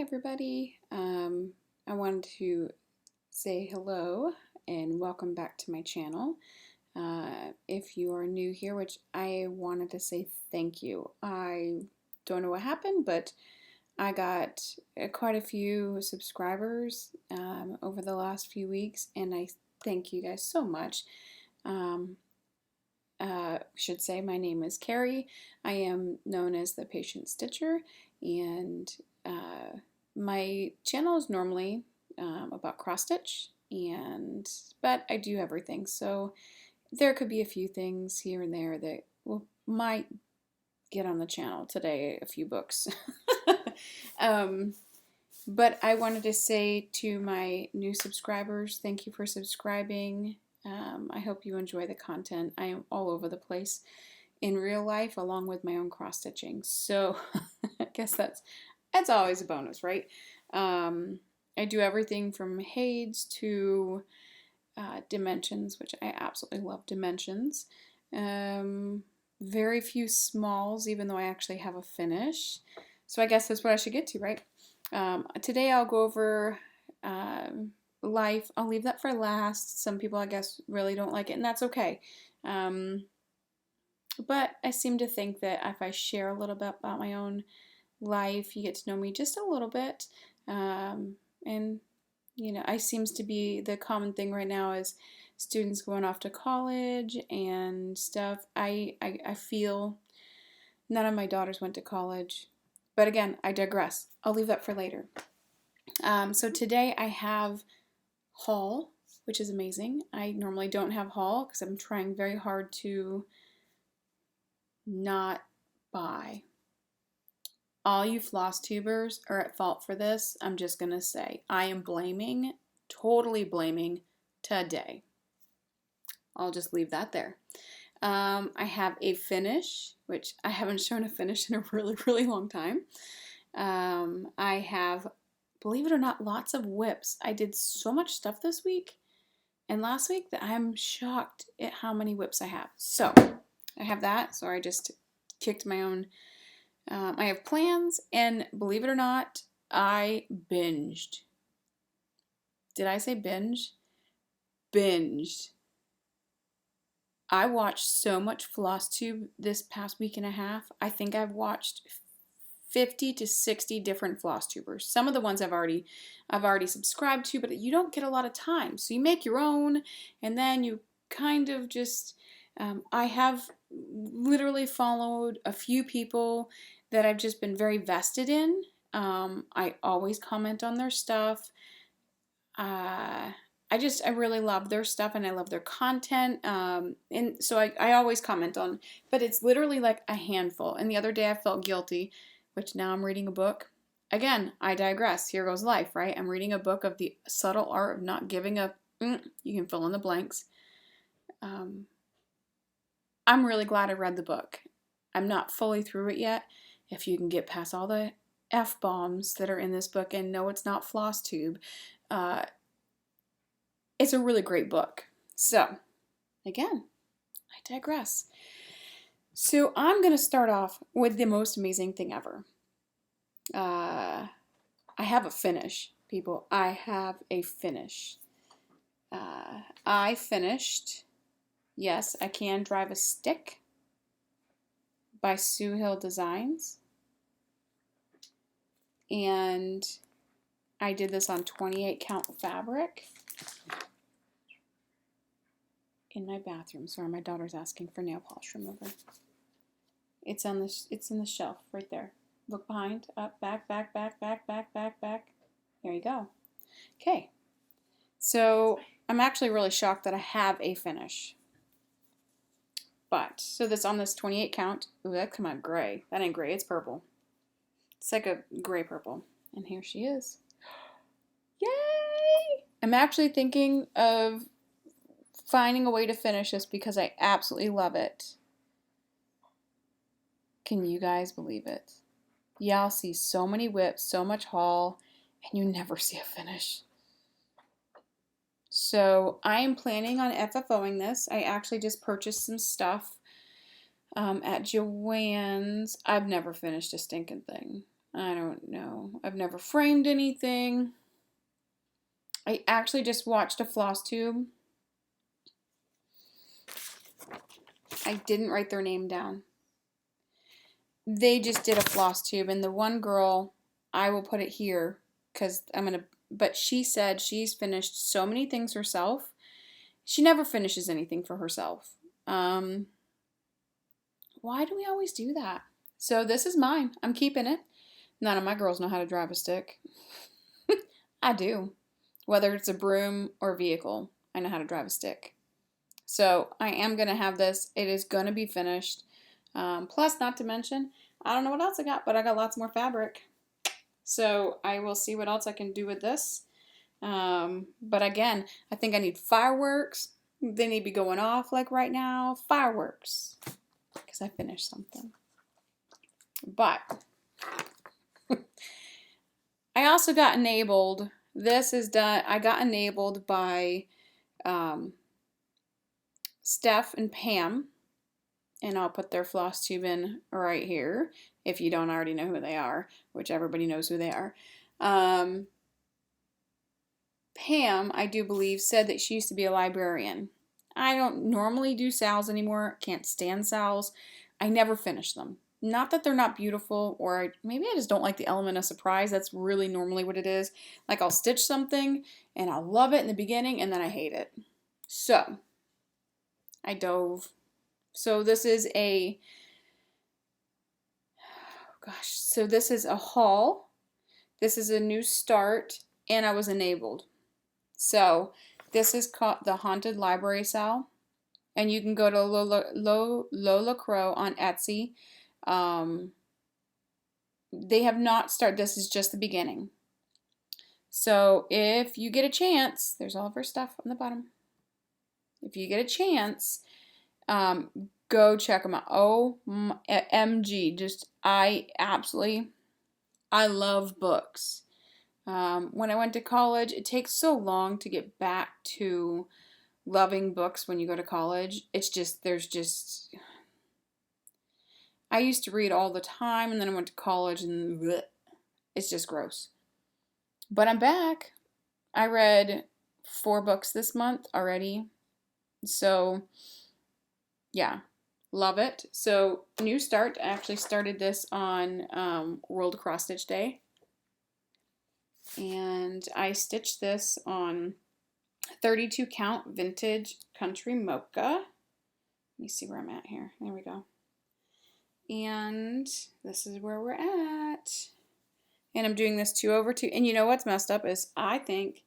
everybody. I wanted to say hello and welcome back to my channel. If you are new here, which I wanted to say thank you. I don't know what happened, but I got quite a few subscribers over the last few weeks, and I thank you guys so much. Should say my name is Carey. I am known as the Patient Stitcher, and my channel is normally about cross stitch, but I do everything, so there could be a few things here and there that might get on the channel today, a few books. But I wanted to say to my new subscribers, thank you for subscribing. I hope you enjoy the content. I am all over the place in real life along with my own cross stitching, so I guess that's always a bonus, right? I do everything from HAEDs to dimensions, which I absolutely love dimensions. Very few smalls, even though I actually have a finish. So I guess that's what I should get to, right? Today I'll go over life. I'll leave that for last. Some people, I guess, really don't like it, and that's okay. But I seem to think that if I share a little bit about my own life, you get to know me just a little bit. And, you know, I seems to be the common thing right now is students going off to college and stuff. I feel none of my daughters went to college. But again, I digress. I'll leave that for later. So today I have haul, which is amazing. I normally don't have haul because I'm trying very hard to not buy. All you floss tubers are at fault for this. I'm just going to say I am blaming, totally blaming today. I'll just leave that there. I have a finish, which I haven't shown a finish in a really, really long time. I have, believe it or not, lots of WIPS. I did so much stuff this week and last week that I'm shocked at how many WIPS I have. So I have that. So I just kicked my own. I have plans, and believe it or not, I binged. Did I say binge? Binged. I watched so much Flosstube this past week and a half. I think I've watched 50 to 60 different Flosstubers. Some of the ones I've already subscribed to, but you don't get a lot of time. So you make your own, and then you kind of just, I have literally followed a few people that I've just been very vested in. I always comment on their stuff. I really love their stuff, and I love their content. And so I always comment on, but it's literally like a handful. And the other day I felt guilty, which now I'm reading a book. Again, I digress. Here goes life, right? I'm reading a book of the subtle art of not giving up. You can fill in the blanks. I'm really glad I read the book. I'm not fully through it yet. If you can get past all the F-bombs that are in this book, and no, it's not Flosstube, it's a really great book. So, again, I digress. So I'm going to start off with the most amazing thing ever. I have a finish, people. I have a finish. I finished, yes, I Can Drive a Stick by Sue Hill Designs. And I did this on 28 count fabric in my bathroom. Sorry, my daughter's asking for nail polish remover. It's in the shelf right there. Look behind, up, back, back, back, back, back, back, back. There you go. Okay. So I'm actually really shocked that I have a finish. But, so this on this 28 count, ooh, that come out gray. That ain't gray, it's purple. It's like a gray purple. And here she is. Yay! I'm actually thinking of finding a way to finish this because I absolutely love it. Can you guys believe it? Y'all see so many WIPs, so much haul, and you never see a finish. So I am planning on FFOing this. I actually just purchased some stuff at Joann's. I've never finished a stinking thing. I don't know. I've never framed anything. I actually just watched a Flosstube. I didn't write their name down. They just did a Flosstube, and the one girl, I will put it here because but she said she's finished so many things herself. She never finishes anything for herself. Why do we always do that? So this is mine. I'm keeping it. None of my girls know how to drive a stick. I do. Whether it's a broom or vehicle, I know how to drive a stick. So I am going to have this. It is going to be finished. Plus, not to mention, I don't know what else I got, but I got lots more fabric. So I will see what else I can do with this. But again, I think I need fireworks. They need to be going off like right now. Fireworks. Because I finished something. But I also got enabled. This is done. I got enabled by Steph and Pam. And I'll put their Flosstube in right here. If you don't already know who they are. Which everybody knows who they are. Pam, I do believe, said that she used to be a librarian. I don't normally do sals anymore. Can't stand sals. I never finish them. Not that they're not beautiful, or maybe I just don't like the element of surprise. That's really normally what it is. Like I'll stitch something, and I'll love it in the beginning, and then I hate it. So, I dove. So this is a, so this is a haul. This is a new start, and I was enabled. So this is called the Haunted Library Sal, and you can go to Lola Crow on Etsy. They have not started. This is just the beginning. So if you get a chance, there's all of her stuff on the bottom. If you get a chance, go check them out. OMG, I love books. When I went to college, it takes so long to get back to loving books when you go to college. It's just, I used to read all the time, and then I went to college, and bleh, it's just gross. But I'm back. I read 4 books this month already. So, yeah, love it. So, new start. I actually started this on World Cross Stitch Day. And I stitched this on 32 count Vintage Country Mocha. Let me see where I'm at here. There we go. And this is where we're at. And I'm doing this 2/2. And you know what's messed up is I think,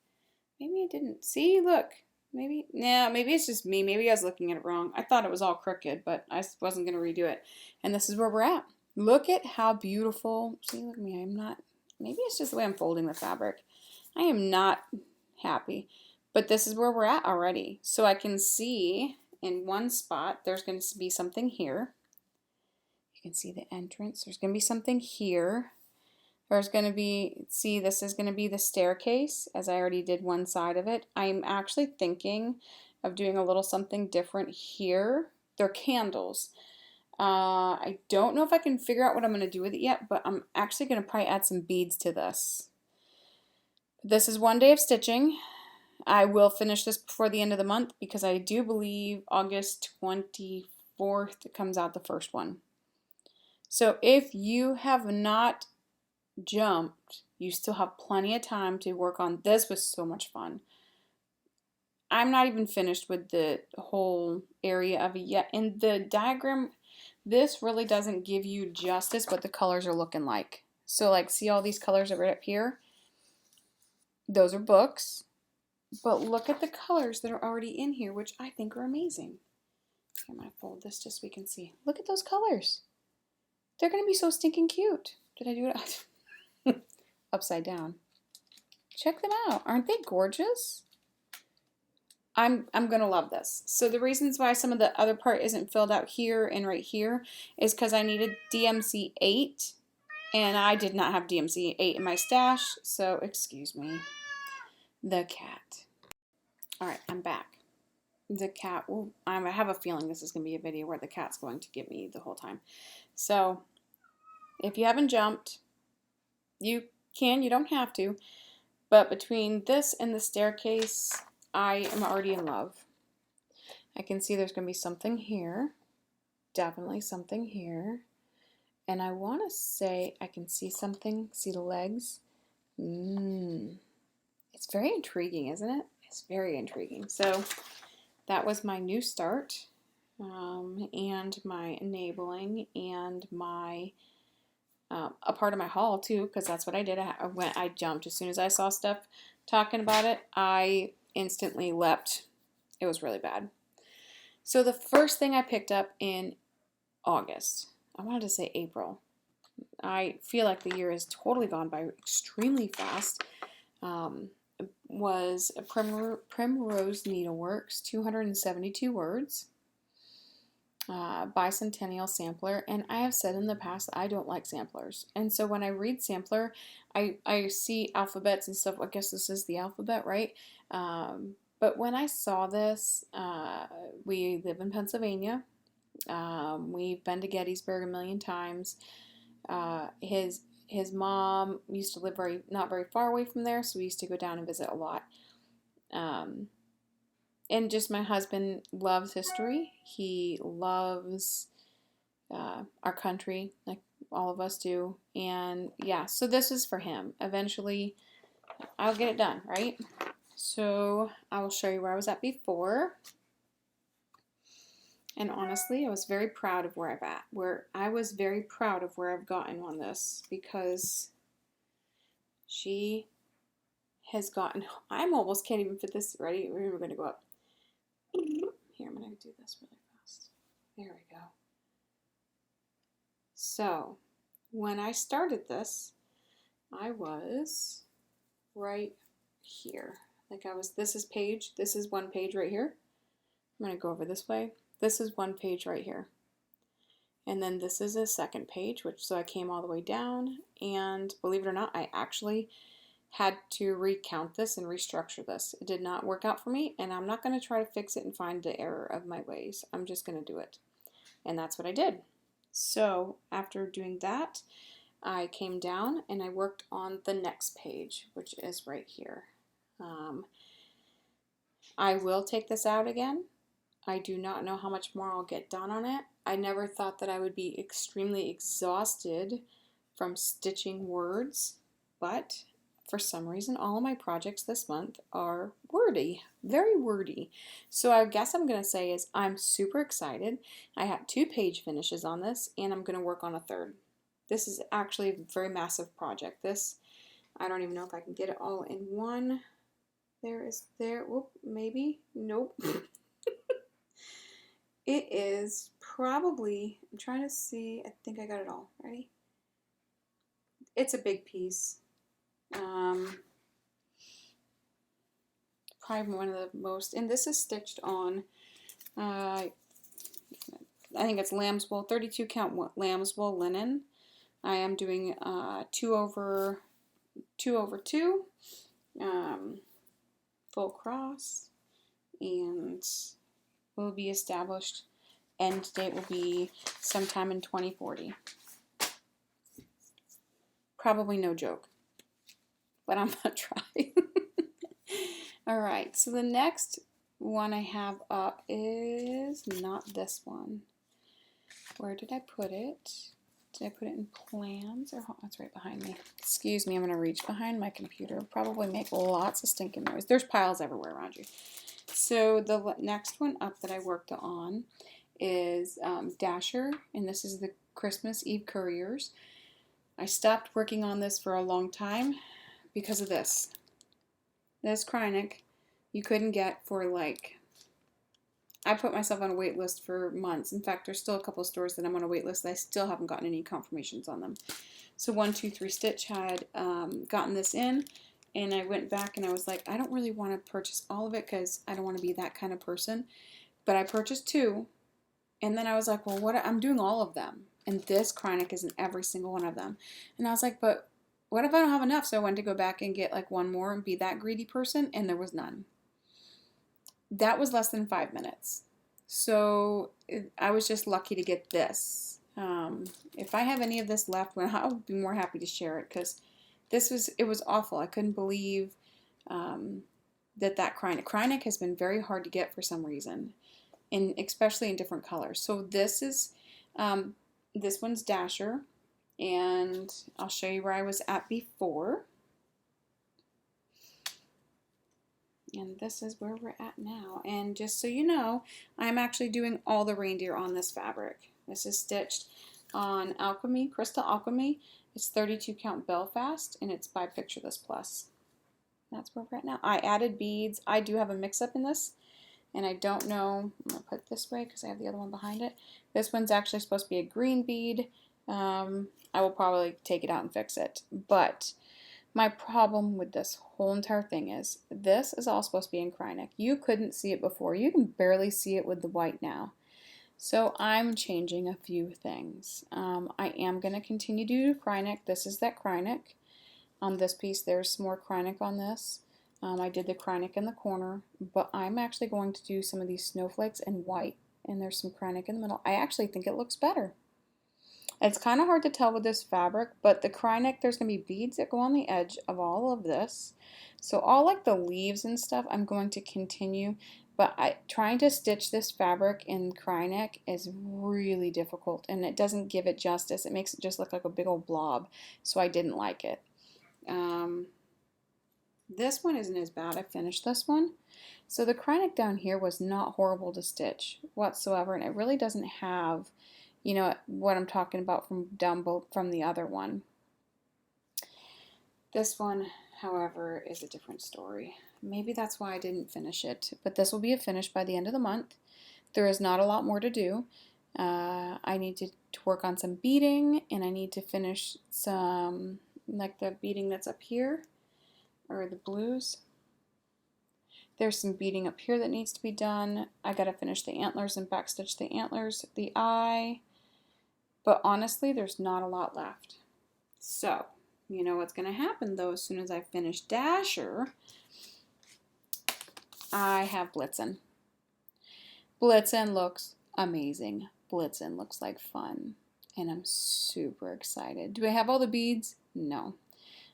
maybe I didn't. See, look. Maybe it's just me. Maybe I was looking at it wrong. I thought it was all crooked, but I wasn't going to redo it. And this is where we're at. Look at how beautiful. See, look at me. I'm not. Maybe it's just the way I'm folding the fabric. I am not happy. But this is where we're at already. So I can see in one spot, there's going to be something here. You can see the entrance. There's going to be something here. There's going to be, see, this is going to be the staircase, as I already did one side of it. I'm actually thinking of doing a little something different here. They're candles. I don't know if I can figure out what I'm going to do with it yet, but I'm actually going to probably add some beads to this. This is 1 day of stitching. I will finish this before the end of the month because I do believe August 24th comes out the first one. So if you have not jumped, you still have plenty of time to work on. This was so much fun. I'm not even finished with the whole area of it yet. In the diagram, this really doesn't give you justice what the colors are looking like. So like, see all these colors that are up here? Those are books. But look at the colors that are already in here, which I think are amazing. I'm going to fold this just so we can see. Look at those colors. They're going to be so stinking cute. Did I do it upside down? Check them out. Aren't they gorgeous? I'm going to love this. So the reasons why some of the other part isn't filled out here and right here is because I needed DMC 8. And I did not have DMC 8 in my stash. So excuse me. The cat. Alright, I'm back. The cat, well, I have a feeling this is going to be a video where the cat's going to get me the whole time. So, if you haven't jumped, You can, you don't have to. But between this and the staircase, I am already in love. I can see there's going to be something here. Definitely something here. And I want to say I can see something. See the legs? It's very intriguing, isn't it? It's very intriguing. So that was my new start, and my enabling, and my a part of my haul too, because that's what I did. I jumped as soon as I saw stuff talking about it. I instantly leapt. It was really bad. So the first thing I picked up in August, I wanted to say April. I feel like the year has totally gone by extremely fast. Was a Primrose Needleworks, 272 words, bicentennial sampler. And I have said in the past that I don't like samplers. And so when I read sampler, I see alphabets and stuff. I guess this is the alphabet, right? But when I saw this, we live in Pennsylvania. We've been to Gettysburg a million times. His mom used to live not very far away from there, so we used to go down and visit a lot. And just my husband loves history. He loves our country, like all of us do. And yeah, so this is for him. Eventually, I'll get it done, right? So I will show you where I was at before. And honestly, I was very proud of where I've gotten on this, because she has gotten, I almost can't even fit this. Ready? We're going to go up. Here, I'm going to do this really fast. There we go. So when I started this, I was right here. Like this is one page right here. I'm going to go over this way. This is one page right here. And then this is a second page, so I came all the way down, and believe it or not, I actually had to recount this and restructure this. It did not work out for me, and I'm not going to try to fix it and find the error of my ways. I'm just going to do it. And that's what I did. So after doing that, I came down and I worked on the next page, which is right here. I will take this out again. I do not know how much more I'll get done on it. I never thought that I would be extremely exhausted from stitching words, but for some reason all of my projects this month are wordy, very wordy. So I guess I'm going to say is I'm super excited. I have 2 page finishes on this, and I'm going to work on a 3rd. This is actually a very massive project. This, I don't even know if I can get it all in one. Whoop, maybe, nope. It is probably, I'm trying to see, I think I got it all. Ready? It's a big piece. Probably one of the most, and this is stitched on, I think it's lamb's wool, 32 count lamb's wool linen. I am doing 2/2, full cross, and will be established. End date will be sometime in 2040. Probably no joke, but I'm gonna try. All right, so the next one I have up is not this one. Where did I put it? Did I put it in plans? Or it's right behind me. Excuse me, I'm gonna reach behind my computer. Probably make lots of stinking noise. There's piles everywhere around you. So the next one up that I worked on is Dasher, and this is the Christmas Eve Couriers. I stopped working on this for a long time because of this. This Kreinik you couldn't get for I put myself on a wait list for months. In fact, there's still a couple of stores that I'm on a wait list that I still haven't gotten any confirmations on them. So 123 Stitch had gotten this in, and I went back and I was like, I don't really want to purchase all of it because I don't want to be that kind of person. But I purchased 2, and then I was like, well, I'm doing all of them. And this Kreinik is in every single one of them. And I was like, but what if I don't have enough? So I went to go back and get one more and be that greedy person, and there was none. That was less than 5 minutes. So I was just lucky to get this. If I have any of this left, I'll be more happy to share it because it was awful. I couldn't believe that Krynic has been very hard to get for some reason, and especially in different colors. So this is, this one's Dasher, and I'll show you where I was at before. And this is where we're at now. And just so you know, I'm actually doing all the reindeer on this fabric. This is stitched on Alchemy, Crystal Alchemy. It's 32 count Belfast, and it's by Picture This Plus. That's where we're at now. I added beads. I do have a mix-up in this, and I don't know. I'm going to put it this way because I have the other one behind it. This one's actually supposed to be a green bead. I will probably take it out and fix it. But my problem with this whole entire thing is this is all supposed to be in Krynic. You couldn't see it before. You can barely see it with the white now. So I'm changing a few things. I am going to continue to do Krynic. This is that Krynic. On this piece, there's some more Krynic on this. I did the Krynic in the corner, but I'm actually going to do some of these snowflakes in white, and there's some Krynic in the middle. I actually think it looks better. It's kind of hard to tell with this fabric, but the Krynic, there's going to be beads that go on the edge of all of this. So all like the leaves and stuff, I'm going to continue, but trying to stitch this fabric in Krynic is really difficult, and it doesn't give it justice. It makes it just look like a big old blob, so I didn't like it. This one isn't as bad. I finished this one. So the Krynic down here was not horrible to stitch whatsoever, and it really doesn't have, you know, what I'm talking about from from the other one. This one, however, is a different story. Maybe that's why I didn't finish it, but this will be a finish by the end of the month. There is not a lot more to do. I need to work on some beading, and I need to finish some, like the beading that's up here, or the blues. There's some beading up here that needs to be done. I gotta finish the antlers and backstitch the antlers, the eye. But honestly, there's not a lot left. So, you know what's gonna happen though, as soon as I finish Dasher, I have Blitzen. Blitzen looks amazing. Blitzen looks like fun. And I'm super excited. Do I have all the beads? No.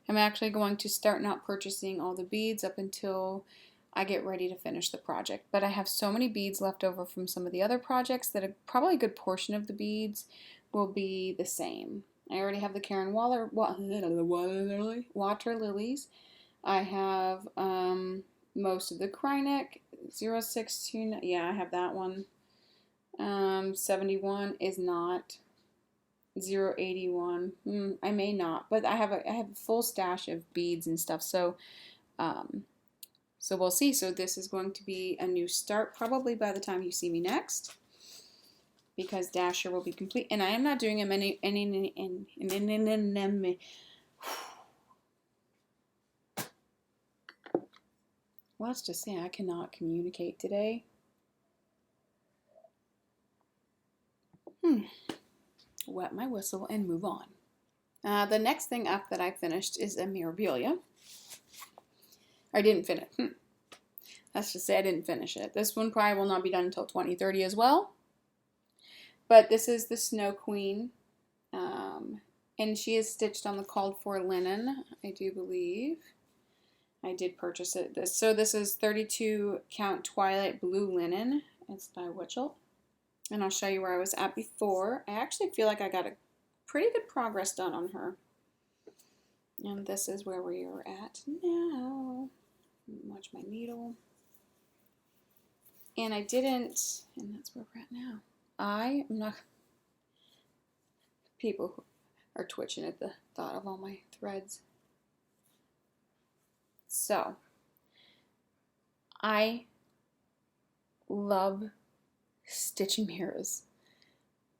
I'm actually going to start not purchasing all the beads up until I get ready to finish the project. But I have so many beads left over from some of the other projects that probably a good portion of the beads will be the same. I already have the Karen Waller water lilies. I have most of the Krynic 016. Yeah, I have that one. 71 is not. 081. I may not, but I have a full stash of beads and stuff. So we'll see. So this is going to be a new start probably by the time you see me next, because Dasher will be complete. And I am not doing any well, let's just say I cannot communicate today. Wet my whistle and move on. The next thing up that I finished is a Mirabilia. I didn't finish. Let's just say I didn't finish it. This one probably will not be done until 2030 as well. But this is the Snow Queen. And she is stitched on the called for linen, I do believe. I did purchase it. So this is 32 count Twilight Blue Linen. It's by WIPGO. And I'll show you where I was at before. I actually feel like I got a pretty good progress done on her. And this is where we are at now. Watch my needle. And I didn't, and that's where we're at now. I am not, people are twitching at the thought of all my threads. So, I love stitching mirrors.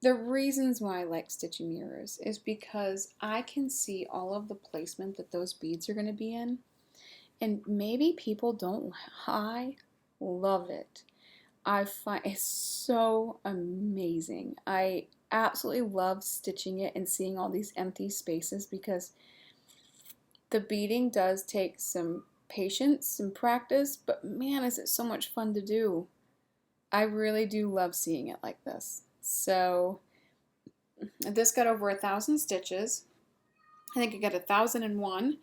The reasons why I like stitching mirrors is because I can see all of the placement that those beads are going to be in, and maybe people don't. I love it. I find it's so amazing. I absolutely love stitching it and seeing all these empty spaces, because the beading does take some patience and practice, but man, is it so much fun to do. I really do love seeing it like this. So this got over 1,000 stitches. I think I got 1,001,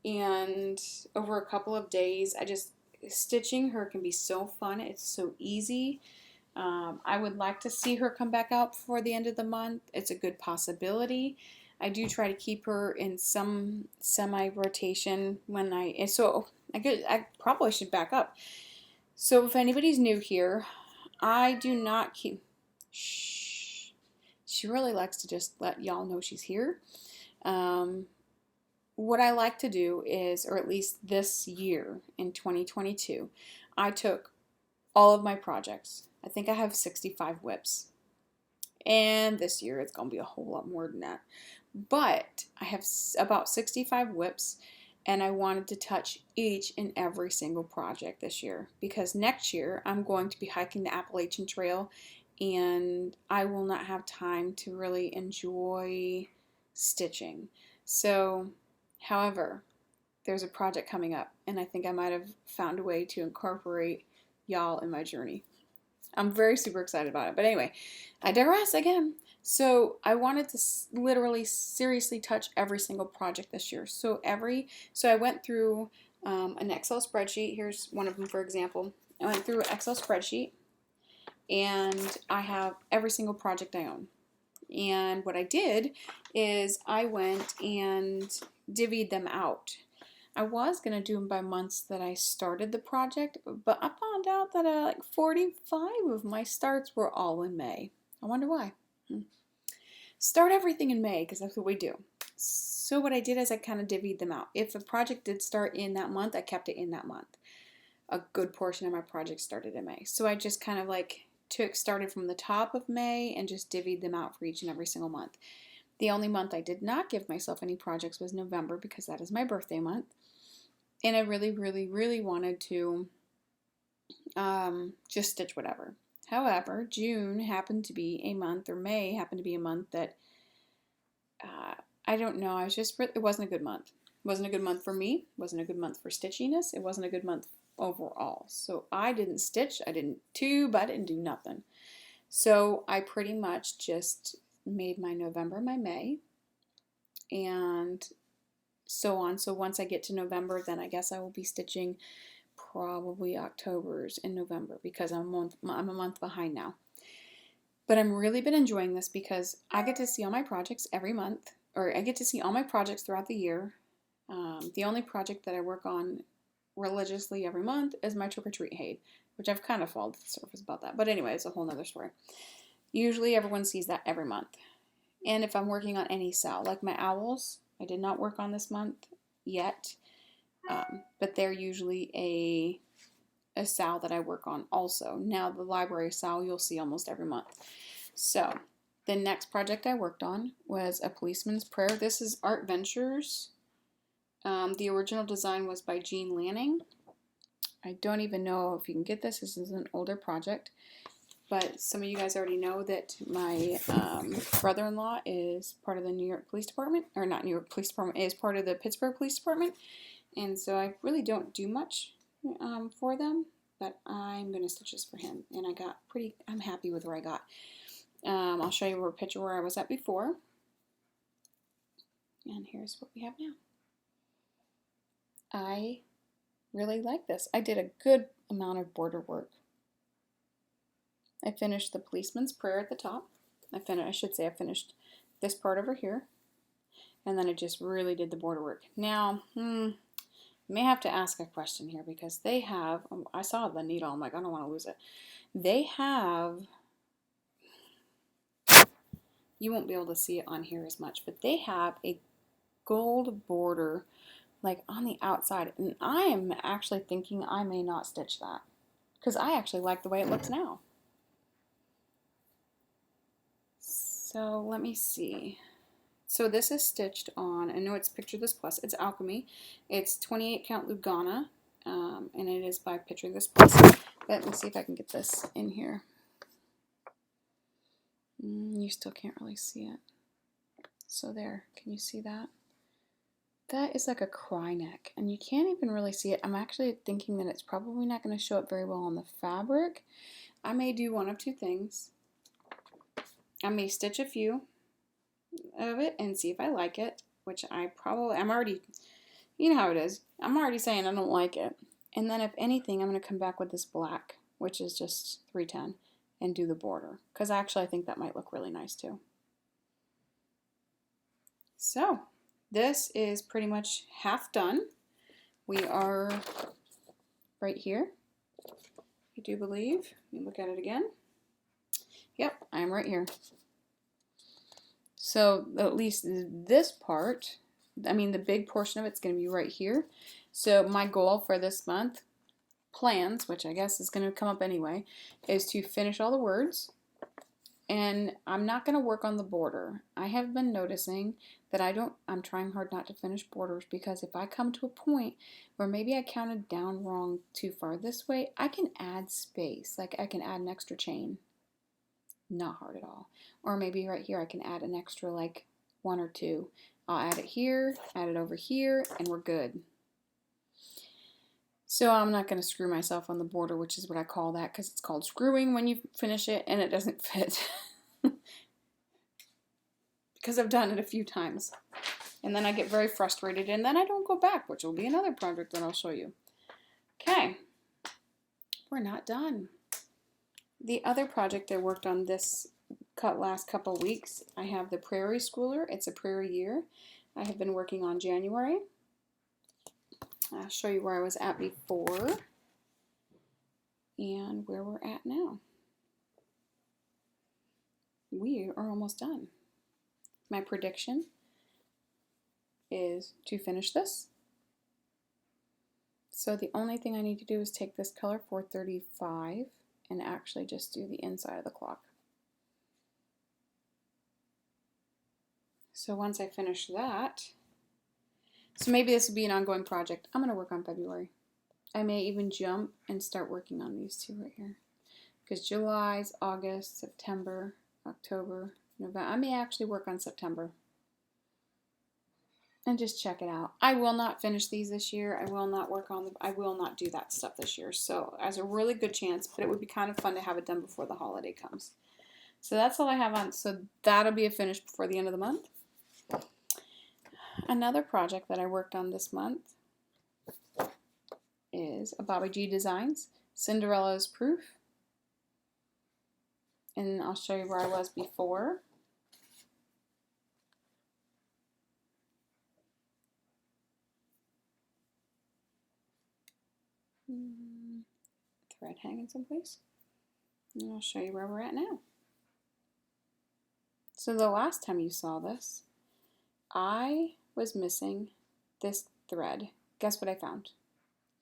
and over a couple of days, stitching her can be so fun. It's so easy. I would like to see her come back out before the end of the month. It's a good possibility. I do try to keep her in some semi-rotation when I probably should back up. So if anybody's new here, I do not keep, shh, she really likes to just let y'all know she's here. What I like to do is, or at least this year in 2022, I took all of my projects. I think I have 65 WIPs. And this year it's going to be a whole lot more than that. But I have about 65 WIPs, and I wanted to touch each and every single project this year, because next year I'm going to be hiking the Appalachian Trail, and I will not have time to really enjoy stitching. So, however, there's a project coming up, and I think I might have found a way to incorporate y'all in my journey. I'm very super excited about it. But anyway, I digress again. So I wanted to literally seriously touch every single project this year. So I went through an Excel spreadsheet. Here's one of them, for example. I went through an Excel spreadsheet, and I have every single project I own. And what I did is I went and divvied them out. I was going to do them by months that I started the project, but I found out that like 45 of my starts were all in May. I wonder why. Start everything in May, because that's what we do. So what I did is I kind of divvied them out. If a project did start in that month, I kept it in that month. A good portion of my projects started in May. So I just kind of like started from the top of May and just divvied them out for each and every single month. The only month I did not give myself any projects was November, because that is my birthday month. And I really, really, really wanted to just stitch whatever. However, June happened to be a month, or May happened to be a month that, I don't know, it wasn't a good month. It wasn't a good month for me. It wasn't a good month for stitchiness. It wasn't a good month overall. So I didn't stitch, I didn't tube, I didn't do nothing. So I pretty much just made my November my May, and so on. So once I get to November, then I guess I will be stitching probably October's in November, because I'm a month behind now. But I'm really been enjoying this because I get to see all my projects every month, or I get to see all my projects throughout the year. The only project that I work on religiously every month is my trick-or-treat HAED, which I've kind of fallen to the surface about that. But anyway, it's a whole nother story. Usually everyone sees that every month. And if I'm working on any cell, like my owls, I did not work on this month yet, but they're usually a SAL that I work on also. Now the library SAL you'll see almost every month. So the next project I worked on was a Policeman's Prayer. This is Art Ventures. The original design was by Jean Lanning. I don't even know if you can get this. This is an older project. But some of you guys already know that my brother-in-law is part of the New York Police Department, or not New York Police Department, is part of the Pittsburgh Police Department. And so I really don't do much for them, but I'm going to stitch this for him. And I'm happy with where I got. I'll show you a picture where I was at before. And here's what we have now. I really like this. I did a good amount of border work. I finished the Policeman's Prayer at the top. I finished this part over here. And then I just really did the border work. Now, I may have to ask a question here, because they have, I saw the needle, I'm like, I don't want to lose it. They have, you won't be able to see it on here as much, but they have a gold border like on the outside. And I am actually thinking I may not stitch that, because I actually like the way it looks now. So let me see. So this is stitched on, I know it's Picture This Plus, it's Alchemy. It's 28 count Lugana, and it is by Picture This Plus. Let me see if I can get this in here. You still can't really see it. So there, can you see that? That is like a cry neck, and you can't even really see it. I'm actually thinking that it's probably not going to show up very well on the fabric. I may do one of two things. I may stitch a few of it and see if I like it, which I'm already, you know how it is. I'm already saying I don't like it. And then if anything, I'm going to come back with this black, which is just 310, and do the border. Because actually I think that might look really nice too. So this is pretty much half done. We are right here, I do believe. Let me look at it again. Yep, I'm right here. So at least this part, I mean the big portion of it's going to be right here. So my goal for this month, plans, which I guess is going to come up anyway, is to finish all the words. And I'm not going to work on the border. I have been noticing that I'm trying hard not to finish borders, because if I come to a point where maybe I counted down wrong too far this way, I can add space. Like I can add an extra chain. Not hard at all. Or maybe right here I can add an extra like 1 or 2. I'll add it here, add it over here, and we're good. So I'm not going to screw myself on the border, which is what I call that, because it's called screwing when you finish it and it doesn't fit. Because I've done it a few times. And then I get very frustrated and then I don't go back, which will be another project that I'll show you. Okay, we're not done. The other project I worked on this last couple weeks, I have the Prairie Schooler. It's a Prairie year. I have been working on January. I'll show you where I was at before and where we're at now. We are almost done. My prediction is to finish this. So the only thing I need to do is take this color 435 and actually just do the inside of the clock. So once I finish that, so maybe this will be an ongoing project. I'm going to work on February. I may even jump and start working on these two right here. Because July's, August, September, October, November. I may actually work on September. And just check it out. I will not finish these this year. I will not work on them. I will not do that stuff this year. So there's a really good chance, but it would be kind of fun to have it done before the holiday comes. So that's all I have on. So that'll be a finish before the end of the month. Another project that I worked on this month is a Bobbie G Designs, Cinderella's Proof. And I'll show you where I was before. Thread hanging someplace. And I'll show you where we're at now. So the last time you saw this, I was missing this thread. Guess what I found?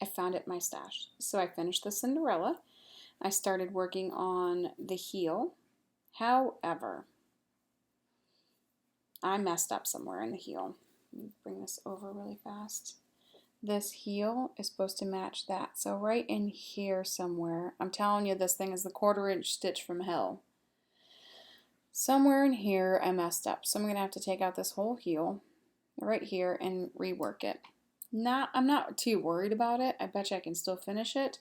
I found it in my stash. So I finished the Cinderella. I started working on the heel. However, I messed up somewhere in the heel. Let me bring this over really fast. This heel is supposed to match that. So right in here somewhere, I'm telling you, this thing is the 1/4-inch stitch from hell. Somewhere in here I messed up. So I'm going to have to take out this whole heel right here and rework it. I'm not too worried about it. I bet you I can still finish it.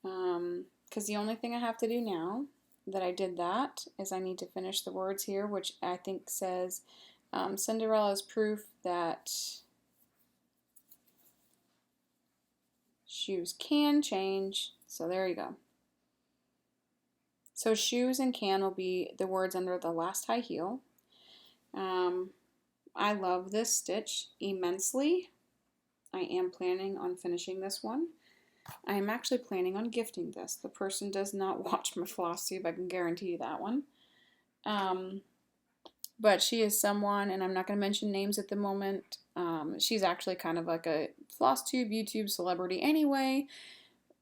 Because the only thing I have to do now that I did that is I need to finish the words here, which I think says Cinderella's proof that shoes can change. So there you go. So shoes and can will be the words under the last high heel. I love this stitch immensely. I am planning on finishing this one. I am actually planning on gifting this. The person does not watch my Flosstube, I can guarantee you that one. But she is someone, and I'm not going to mention names at the moment. She's actually kind of like a Flosstube YouTube celebrity anyway,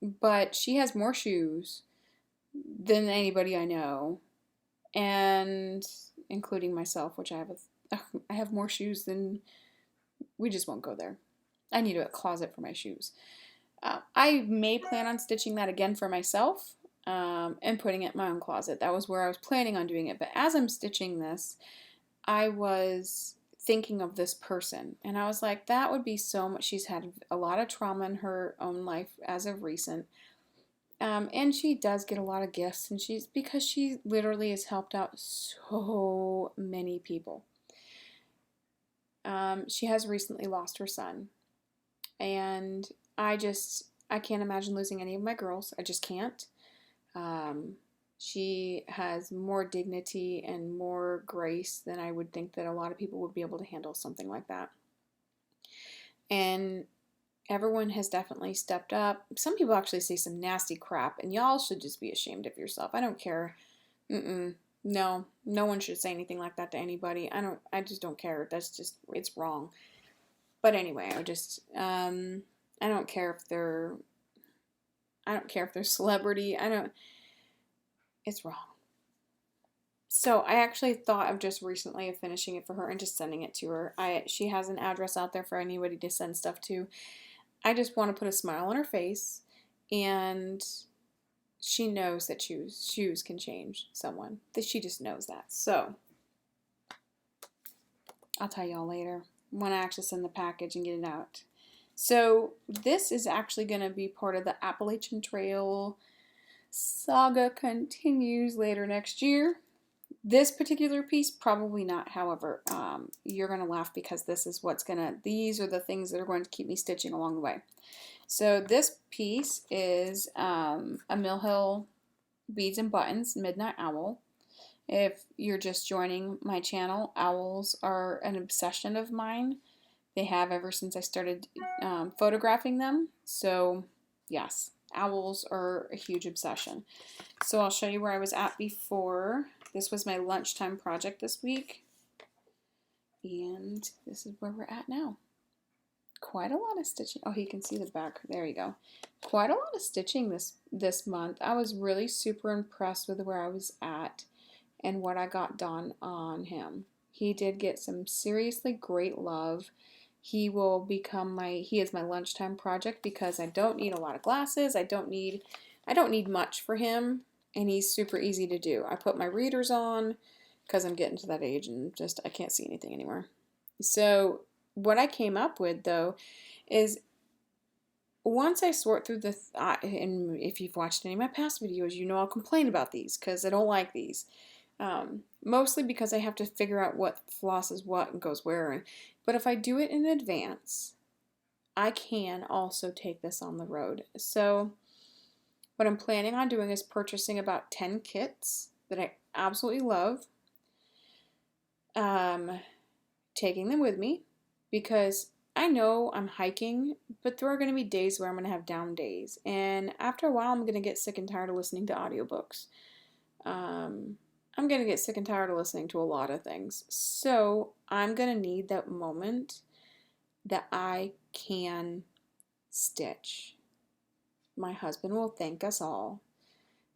but she has more shoes than anybody I know, and including myself, which I have more shoes than, we just won't go there. I need a closet for my shoes. I may plan on stitching that again for myself and putting it in my own closet. That was where I was planning on doing it. But as I'm stitching this, I was thinking of this person. And I was like, that would be so much. She's had a lot of trauma in her own life as of recent. And she does get a lot of gifts. And because she literally has helped out so many people. She has recently lost her son. And I can't imagine losing any of my girls. I just can't. She has more dignity and more grace than I would think that a lot of people would be able to handle something like that. And everyone has definitely stepped up. Some people actually say some nasty crap, and y'all should just be ashamed of yourself. I don't care. No one should say anything like that to anybody. I just don't care. It's wrong. But anyway, I don't care if they're celebrity. It's wrong. So I actually thought of just recently of finishing it for her and just sending it to her. She has an address out there for anybody to send stuff to. I just want to put a smile on her face, and she knows that shoes can change someone. That she just knows that. So I'll tell y'all later when I actually send the package and get it out. So this is actually going to be part of the Appalachian Trail saga continues later next year. This particular piece, probably not. However, you're going to laugh because these are the things that are going to keep me stitching along the way. So this piece is a Mill Hill Beads and Buttons Midnight Owl. If you're just joining my channel, owls are an obsession of mine. They have ever since I started photographing them. So yes, owls are a huge obsession. So I'll show you where I was at before. This was my lunchtime project this week. And this is where we're at now. Quite a lot of stitching. Oh, you can see the back. There you go. Quite a lot of stitching this month. I was really super impressed with where I was at and what I got done on him. He did get some seriously great love. He is my lunchtime project because I don't need a lot of glasses. I don't need much for him, and he's super easy to do. I put my readers on because I'm getting to that age and I can't see anything anymore. So what I came up with though is once I sort through and if you've watched any of my past videos, you know I'll complain about these because I don't like these. Mostly because I have to figure out what floss is what and goes where. But if I do it in advance, I can also take this on the road. So what I'm planning on doing is purchasing about 10 kits that I absolutely love. Taking them with me because I know I'm hiking, but there are going to be days where I'm going to have down days. And after a while, I'm going to get sick and tired of listening to audiobooks. I'm going to get sick and tired of listening to a lot of things. So I'm going to need that moment that I can stitch. My husband will thank us all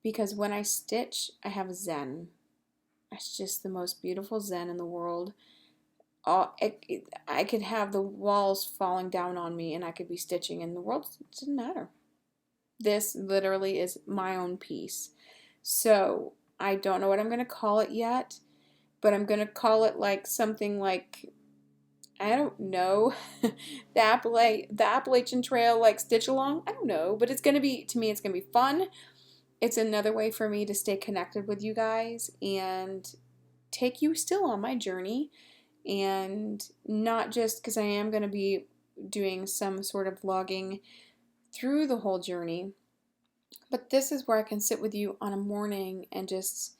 because when I stitch, I have zen. It's just the most beautiful zen in the world. I could have the walls falling down on me and I could be stitching and the world doesn't matter. This literally is my own piece. So I don't know what I'm going to call it yet, but I'm going to call it like something like, I don't know, the Appalachian Trail like stitch along. I don't know, but it's going to be, to me, it's going to be fun. It's another way for me to stay connected with you guys and take you still on my journey. And not just because I am going to be doing some sort of vlogging through the whole journey, but this is where I can sit with you on a morning and just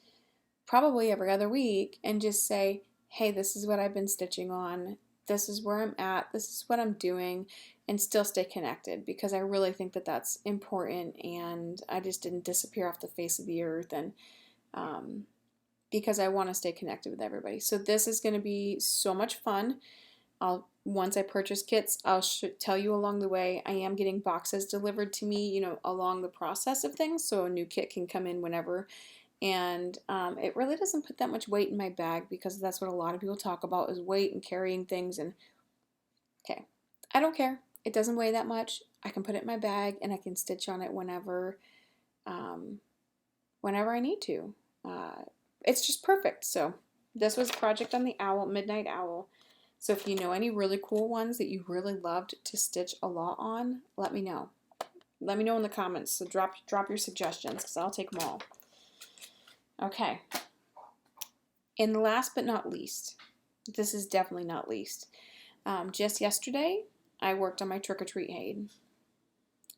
probably every other week and just say, hey, this is what I've been stitching on. This is where I'm at. This is what I'm doing, and still stay connected because I really think that that's important and I just didn't disappear off the face of the earth, and because I want to stay connected with everybody. So this is going to be so much fun. Once I purchase kits, I'll tell you along the way. I am getting boxes delivered to me, along the process of things, so a new kit can come in whenever. And it really doesn't put that much weight in my bag because that's what a lot of people talk about is weight and carrying things. And okay, I don't care. It doesn't weigh that much. I can put it in my bag and I can stitch on it whenever I need to. It's just perfect. So this was a project on the owl, Midnight Owl. So if you know any really cool ones that you really loved to stitch a lot on, let me know. Let me know in the comments. So drop your suggestions because I'll take them all. Okay. And last but not least, this is definitely not least, Just yesterday, I worked on my trick-or-treat HAED.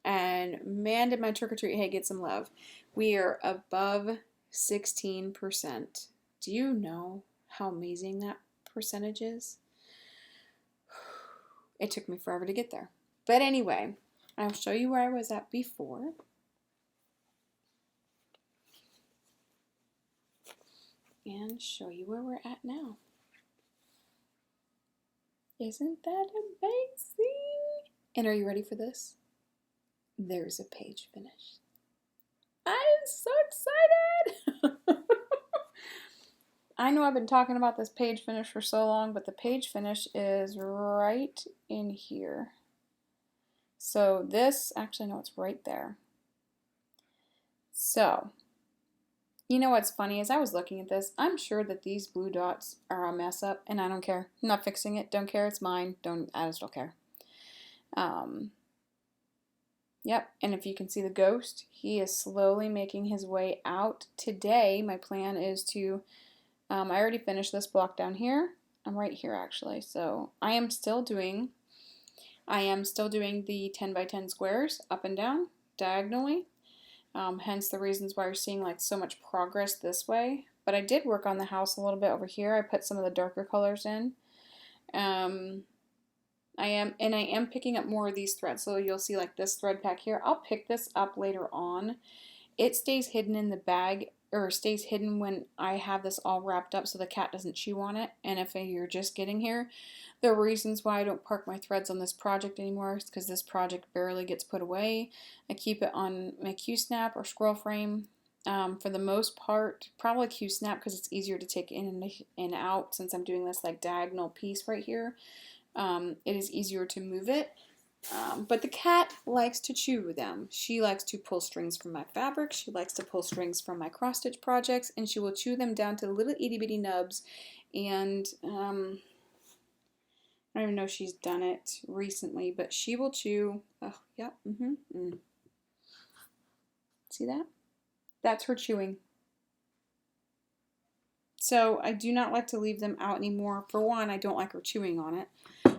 And man, did my trick-or-treat HAED get some love. We are above 16%. Do you know how amazing that percentage is? It took me forever to get there. But anyway, I'll show you where I was at before. And show you where we're at now. Isn't that amazing? And are you ready for this? There's a page finished. I'm so excited! I know I've been talking about this page finish for so long, but the page finish is right in here. So this, actually no, it's right there. So, you know what's funny is I was looking at this. I'm sure that these blue dots are a mess up, and I don't care. I'm not fixing it. Don't care. It's mine. I just don't care. Yep, and if you can see the ghost, he is slowly making his way out. Today, my plan is to, I already finished this block down here. I'm right here actually. So I am still doing the 10 by 10 squares up and down diagonally. Hence the reasons why you're seeing like so much progress this way. But I did work on the house a little bit over here. I put some of the darker colors in. I am picking up more of these threads. So you'll see like this thread pack here. I'll pick this up later on. It stays hidden in the bag, or stays hidden when I have this all wrapped up so the cat doesn't chew on it. And if you're just getting here, the reasons why I don't park my threads on this project anymore is because this project barely gets put away. I keep it on my Q-snap or scroll frame. For the most part, probably Q-snap because it's easier to take in and out since I'm doing this like diagonal piece right here. It is easier to move it. But the cat likes to chew them. She likes to pull strings from my fabric. She likes to pull strings from my cross stitch projects, and she will chew them down to little itty bitty nubs. And I don't even know if she's done it recently, but she will chew. Oh, yeah. See that? That's her chewing. So I do not like to leave them out anymore. For one, I don't like her chewing on it.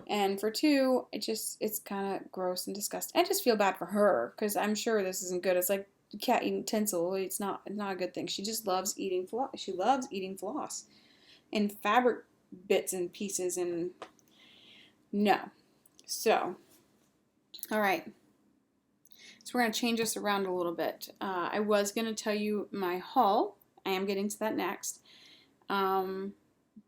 And for two, it's kind of gross and disgusting. I just feel bad for her because I'm sure this isn't good. It's like cat eating tinsel. It's not a good thing. She just loves eating floss. She loves eating floss and fabric bits and pieces, and no. So, all right. So we're going to change this around a little bit. I was going to tell you my haul. I am getting to that next.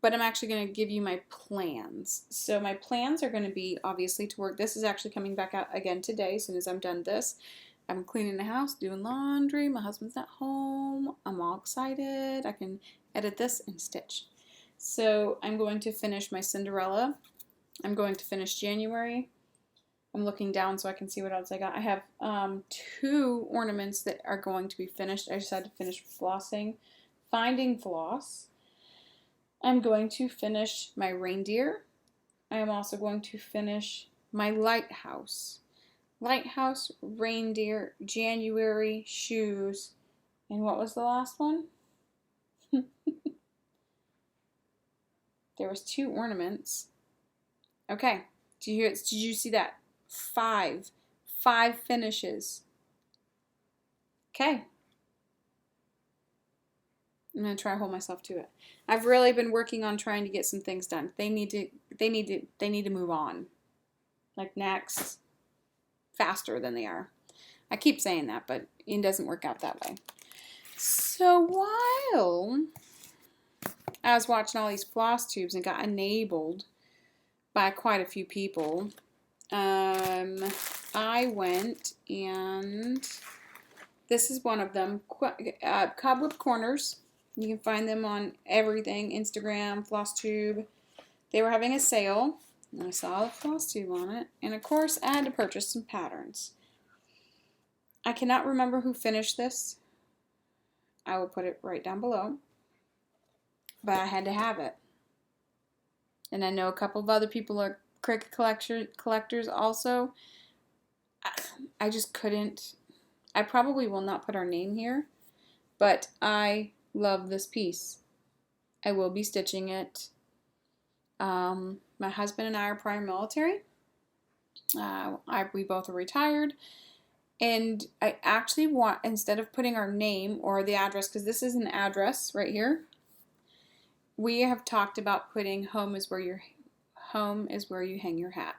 But I'm actually going to give you my plans. So my plans are going to be obviously to work. This is actually coming back out again today as soon as I'm done this. I'm cleaning the house, doing laundry. My husband's at home. I'm all excited. I can edit this and stitch. So I'm going to finish my Cinderella. I'm going to finish January. I'm looking down so I can see what else I got. I have 2 ornaments that are going to be finished. I just had to finish flossing. Finding floss. I'm going to finish my reindeer. I am also going to finish my lighthouse. Lighthouse, reindeer, January, shoes, and what was the last one? There was 2 ornaments. Okay, did you hear it? Did you see that? 5 finishes. Okay. I'm going to try to hold myself to it. I've really been working on trying to get some things done. They need to move on. Like next, faster than they are. I keep saying that, but it doesn't work out that way. So while I was watching all these floss tubes and got enabled by quite a few people, I went and this is one of them, Cobweb Corners. You can find them on everything, Instagram, Flosstube. They were having a sale, and I saw the Flosstube on it. And of course, I had to purchase some patterns. I cannot remember who finished this. I will put it right down below. But I had to have it. And I know a couple of other people are cricket collectors also. I just couldn't. I probably will not put our name here, but I love this piece. I will be stitching it. My husband and I are prior military. We both are retired. And I actually want, instead of putting our name or the address, because this is an address right here, we have talked about putting home is where you hang your hat.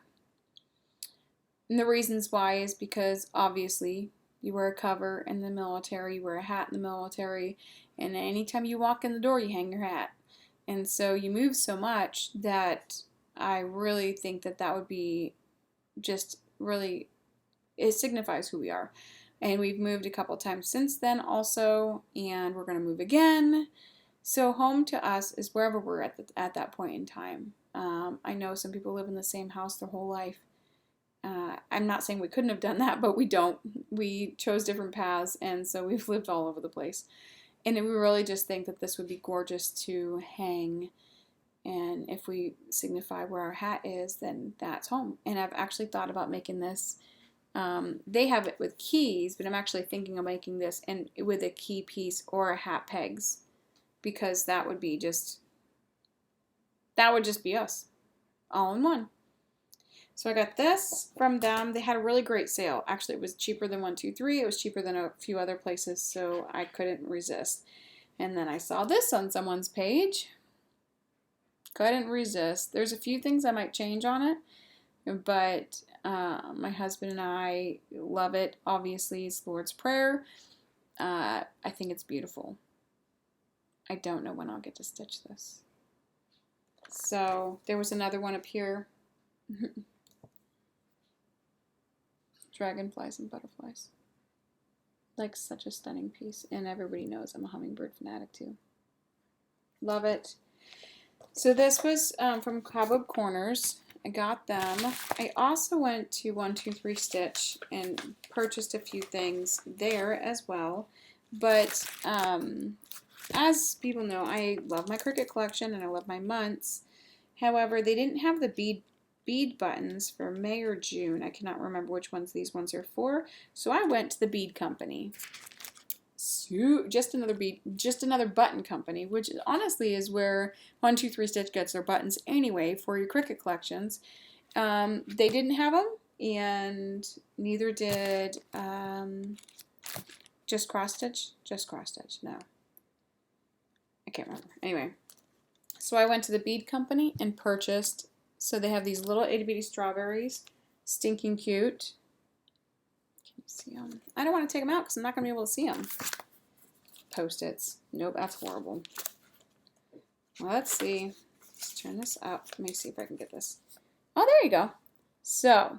And the reasons why is because obviously you wear a cover in the military, you wear a hat in the military, and anytime you walk in the door, you hang your hat. And so you move so much that I really think that would be just really, it signifies who we are. And we've moved a couple times since then also, and we're going to move again. So home to us is wherever we're at that point in time. I know some people live in the same house their whole life. I'm not saying we couldn't have done that, but we don't. We chose different paths, and so we've lived all over the place. And we really just think that this would be gorgeous to hang. And if we signify where our hat is, then that's home. And I've actually thought about making this. They have it with keys, but I'm actually thinking of making this and with a key piece or a hat pegs, because that would just be us, all in one. So I got this from them. They had a really great sale. Actually, it was cheaper than 123. It was cheaper than a few other places, so I couldn't resist. And then I saw this on someone's page. Couldn't resist. There's a few things I might change on it, but my husband and I love it. Obviously, it's Lord's Prayer. I think it's beautiful. I don't know when I'll get to stitch this. So there was another one up here. Dragonflies and butterflies. Like, such a stunning piece. And everybody knows I'm a hummingbird fanatic too. Love it. So this was from Cobweb Corners. I got them. I also went to 123 Stitch and purchased a few things there as well. But as people know, I love my Cricut collection and I love my months. However, they didn't have the bead buttons for May or June. I cannot remember which ones these ones are for. So I went to the bead company. So just another button company, which honestly is where 123 Stitch gets their buttons anyway for your Cricut collections. They didn't have them, and neither did Just Cross Stitch. No, I can't remember. Anyway, so I went to the bead company and purchased. So they have these little itty bitty strawberries, stinking cute. Can you see them? I don't want to take them out because I'm not going to be able to see them. Post-its. Nope, that's horrible. Let's see. Let's turn this up. Let me see if I can get this. Oh, there you go. So,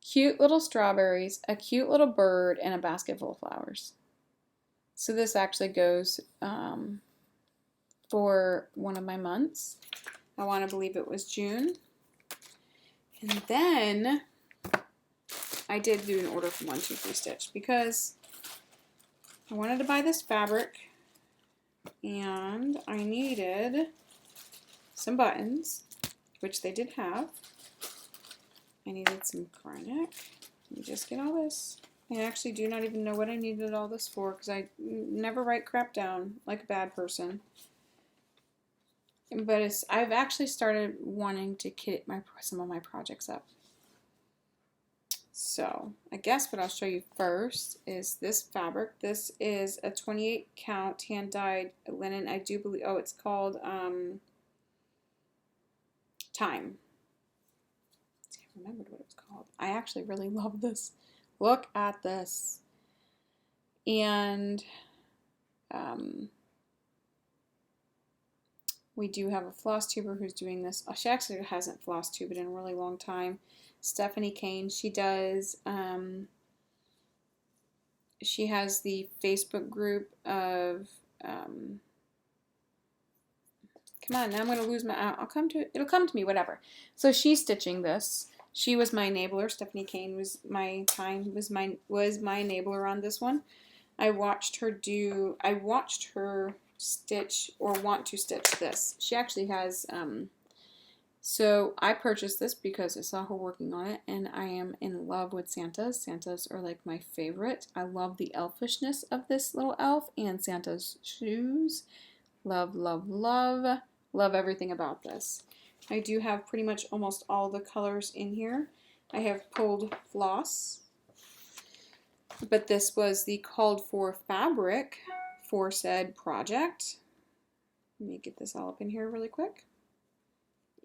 cute little strawberries, a cute little bird, and a basket full of flowers. So this actually goes for one of my months. I want to believe it was June. And then I did do an order from 123 Stitch because I wanted to buy this fabric and I needed some buttons, which they did have. I needed some Karnak. Let me just get all this. I actually do not even know what I needed all this for because I never write crap down like a bad person. But I've actually started wanting to kit some of my projects up. So I guess what I'll show you first is this fabric. This is a 28 count hand dyed linen. I do believe, oh, it's called Time. I remembered what it's called. I actually really love this. Look at this. And we do have a floss tuber who's doing this. She actually hasn't floss tubed in a really long time. Stephanie Kane, she does, she has the Facebook group of, come on, now I'm going to lose my, it'll come to me, whatever. So she's stitching this. She was my enabler. Stephanie Kane was my enabler on this one. I watched her stitch or want to stitch this. She actually has, so I purchased this because I saw her working on it and I am in love with Santas. Santas are like my favorite. I love the elfishness of this little elf and Santa's shoes. Love, love, love. Love everything about this. I do have pretty much almost all the colors in here. I have pulled floss, but this was the called for fabric for said project. Let me get this all up in here really quick.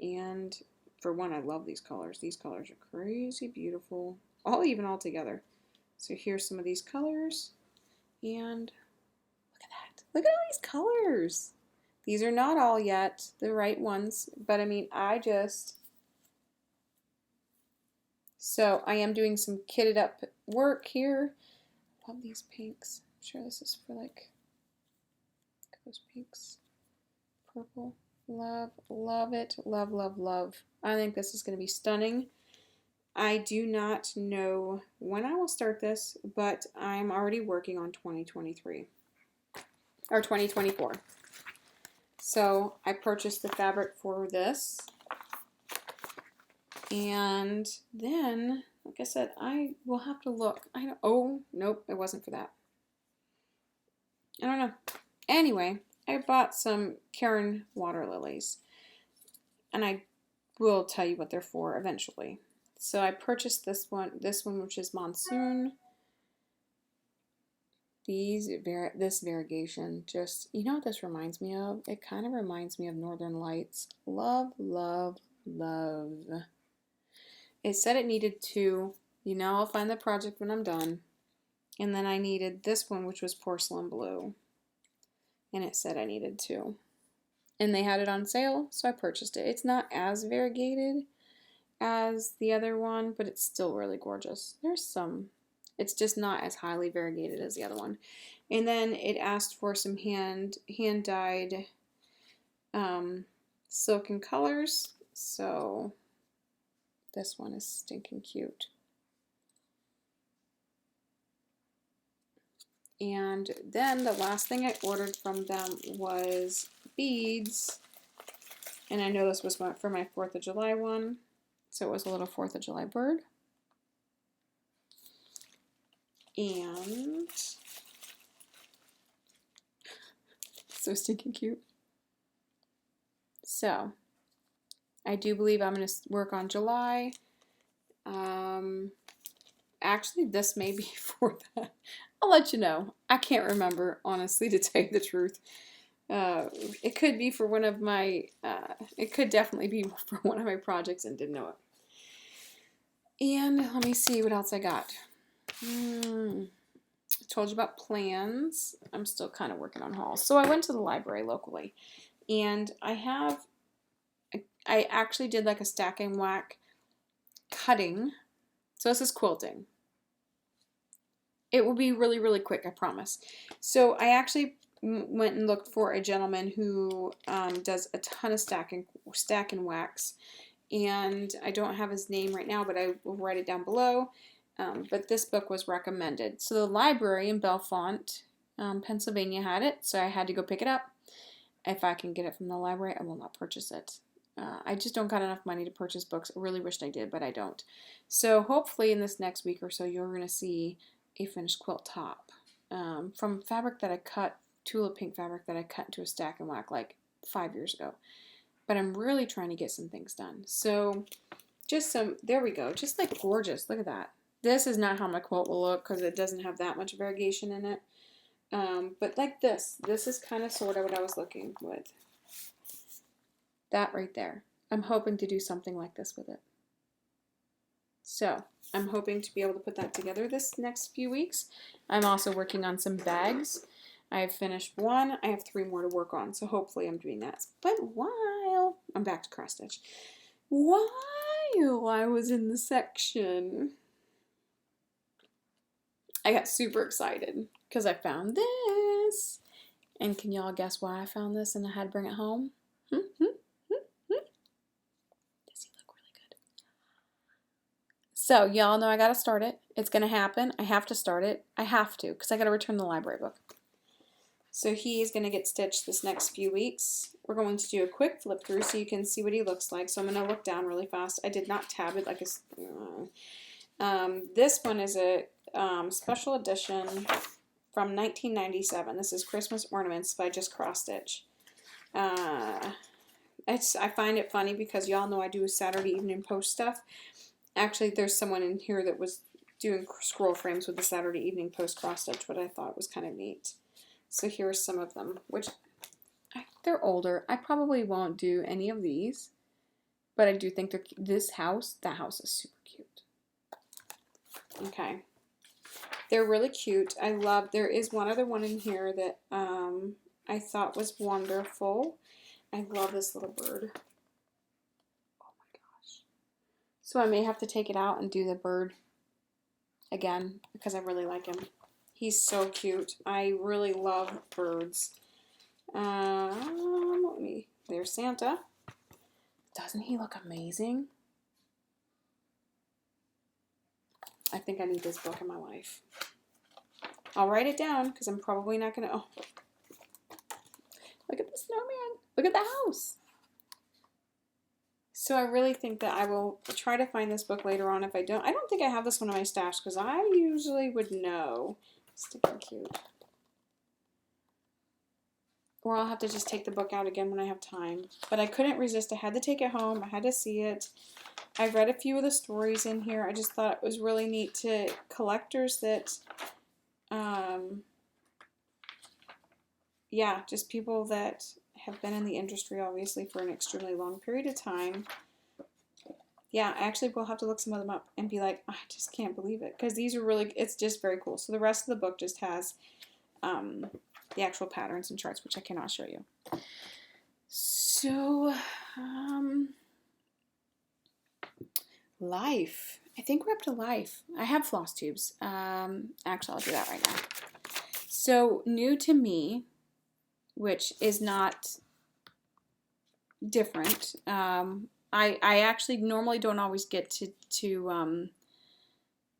And for one, I love these colors. These colors are crazy beautiful, even all together. So here's some of these colors, and look at that. Look at all these colors. These are not all yet the right ones, but I mean, so I am doing some kitted up work here. Love these pinks. I'm sure this is for like those pinks. Purple. Love, love it. Love, love, love. I think this is going to be stunning. I do not know when I will start this, but I'm already working on 2023 or 2024. So I purchased the fabric for this, and then, like I said, I will have to look. Oh, nope, it wasn't for that. I don't know. Anyway, I bought some Cairn water lilies, and I will tell you what they're for eventually. So I purchased this one which is Monsoon. This variegation, just, you know what this reminds me of? It kind of reminds me of Northern Lights. Love, love, love. It said it needed 2. I'll find the project when I'm done. And then I needed this one, which was Porcelain Blue. And it said I needed 2. And they had it on sale, so I purchased it. It's not as variegated as the other one, but it's still really gorgeous. It's just not as highly variegated as the other one. And then it asked for some hand-dyed silken colors. So this one is stinking cute. And then the last thing I ordered from them was beads. And I know this was for my 4th of July one. So it was a little 4th of July bird. And so stinking cute. So I do believe I'm going to work on July. Actually, this may be for that. I'll let you know. I can't remember, honestly, to tell you the truth. It could be for one of my, it could definitely be for one of my projects and didn't know it. And let me see what else I got. I told you about plans. I'm still kind of working on hauls. So I went to the library locally, and I actually did like a stack and whack cutting. So this is quilting. It will be really, really quick, I promise. So I actually went and looked for a gentleman who does a ton of stack and wax. And I don't have his name right now, but I will write it down below. But this book was recommended. So the library in Bellefonte, Pennsylvania had it, so I had to go pick it up. If I can get it from the library, I will not purchase it. I just don't got enough money to purchase books. I really wished I did, but I don't. So hopefully in this next week or so, you're going to see a finished quilt top from fabric that I cut, tulip pink fabric that I cut into a stack and whack like 5 years ago. But I'm really trying to get some things done. So just there we go. Just like gorgeous. Look at that. This is not how my quilt will look because it doesn't have that much variegation in it. But like this is kind of sort of what I was looking with. That right there. I'm hoping to do something like this with it. So I'm hoping to be able to put that together this next few weeks. I'm also working on some bags. I have finished one. I have 3 more to work on. So hopefully I'm doing that. But while I'm back to cross stitch. While I was in the section, I got super excited because I found this. And can y'all guess why I found this and I had to bring it home? Does he look really good? So y'all know I got to start it. It's going to happen. I have to start it. I have to because I got to return the library book. So he's going to get stitched this next few weeks. We're going to do a quick flip through so you can see what he looks like. So I'm going to look down really fast. I did not tab it like a... this one is a special edition from 1997. This is Christmas Ornaments by Just Cross Stitch. I find it funny because y'all know I do Saturday evening post stuff. Actually, there's someone in here that was doing scroll frames with the Saturday evening post cross stitch, what I thought was kind of neat. So here are some of them, which they're older. I probably won't do any of these, but I do think they're that house is super cute. Okay. They're really cute. I love, there is one other one in here that I thought was wonderful. I love this little bird. Oh my gosh. So I may have to take it out and do the bird again because I really like him. He's so cute. I really love birds. There's Santa. Doesn't he look amazing? I think I need this book in my life. I'll write it down because I'm probably not going to... Oh, look at the snowman. Look at the house. So I really think that I will try to find this book later on. If I don't think I have this one in my stash because I usually would know. Sticking cute. Or I'll have to just take the book out again when I have time. But I couldn't resist. I had to take it home. I had to see it. I read a few of the stories in here. I just thought it was really neat to collectors that, yeah, just people that have been in the industry, obviously, for an extremely long period of time. Yeah, I actually will have to look some of them up and be like, I just can't believe it. Because these are really, it's just very cool. So the rest of the book just has the actual patterns and charts, which I cannot show you. So, life. I think we're up to life. I have floss tubes. Actually, I'll do that right now. So, new to me, which is not different. I actually normally don't always get to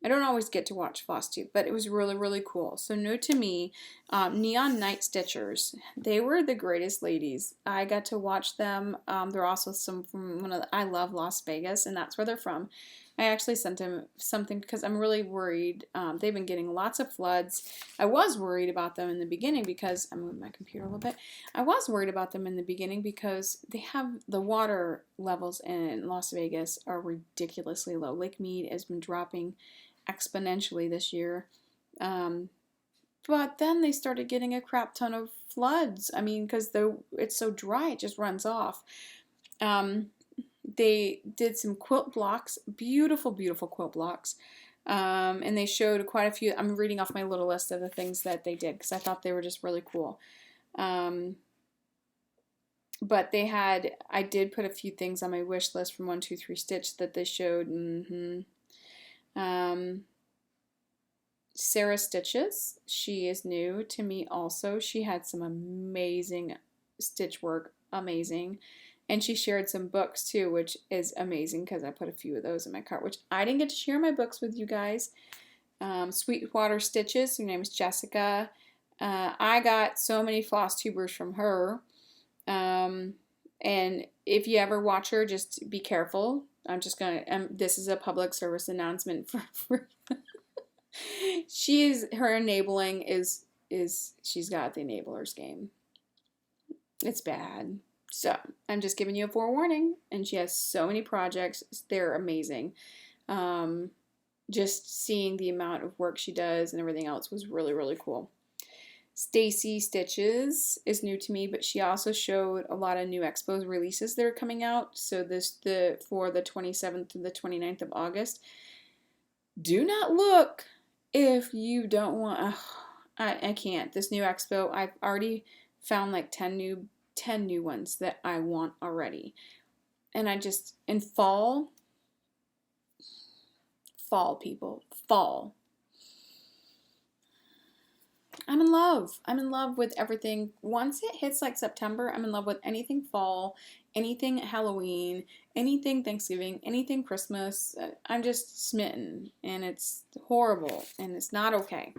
I don't always get to watch Flosstube, but it was really, really cool. So new to me, Neon Night Stitchers. They were the greatest ladies. I got to watch them. They're also some from I love Las Vegas, and that's where they're from. I actually sent them something because I'm really worried. They've been getting lots of floods. I was worried about them in the beginning because, I'm moving my computer a little bit. I was worried about them in the beginning because they have the water levels in Las Vegas are ridiculously low. Lake Mead has been dropping exponentially this year. But then they started getting a crap ton of floods. I mean, because it's so dry, it just runs off. They did some quilt blocks, beautiful, beautiful quilt blocks. And they showed quite a few. I'm reading off my little list of the things that they did because I thought they were just really cool. But I did put a few things on my wish list from 123 Stitch that they showed. Sarah Stitches, she is new to me also. She had some amazing stitch work, amazing. And she shared some books too, which is amazing because I put a few of those in my cart, which I didn't get to share my books with you guys. Sweetwater Stitches, her name is Jessica. I got so many floss tubers from her. And if you ever watch her, just be careful. I'm just going to, this is a public service announcement for her enabling is she's got the enablers game. It's bad. So I'm just giving you a forewarning, and she has so many projects. They're amazing. Just seeing the amount of work she does and everything else was really, really cool. Stacy Stitches is new to me, but she also showed a lot of new expos releases that are coming out. So for the 27th to the 29th of August. Do not look if you don't want. I can't. This new expo, I've already found like 10 new ones that I want already. And I just, in fall people, fall. I'm in love. I'm in love with everything. Once it hits like September, I'm in love with anything fall, anything Halloween, anything Thanksgiving, anything Christmas. I'm just smitten, and it's horrible, and it's not okay.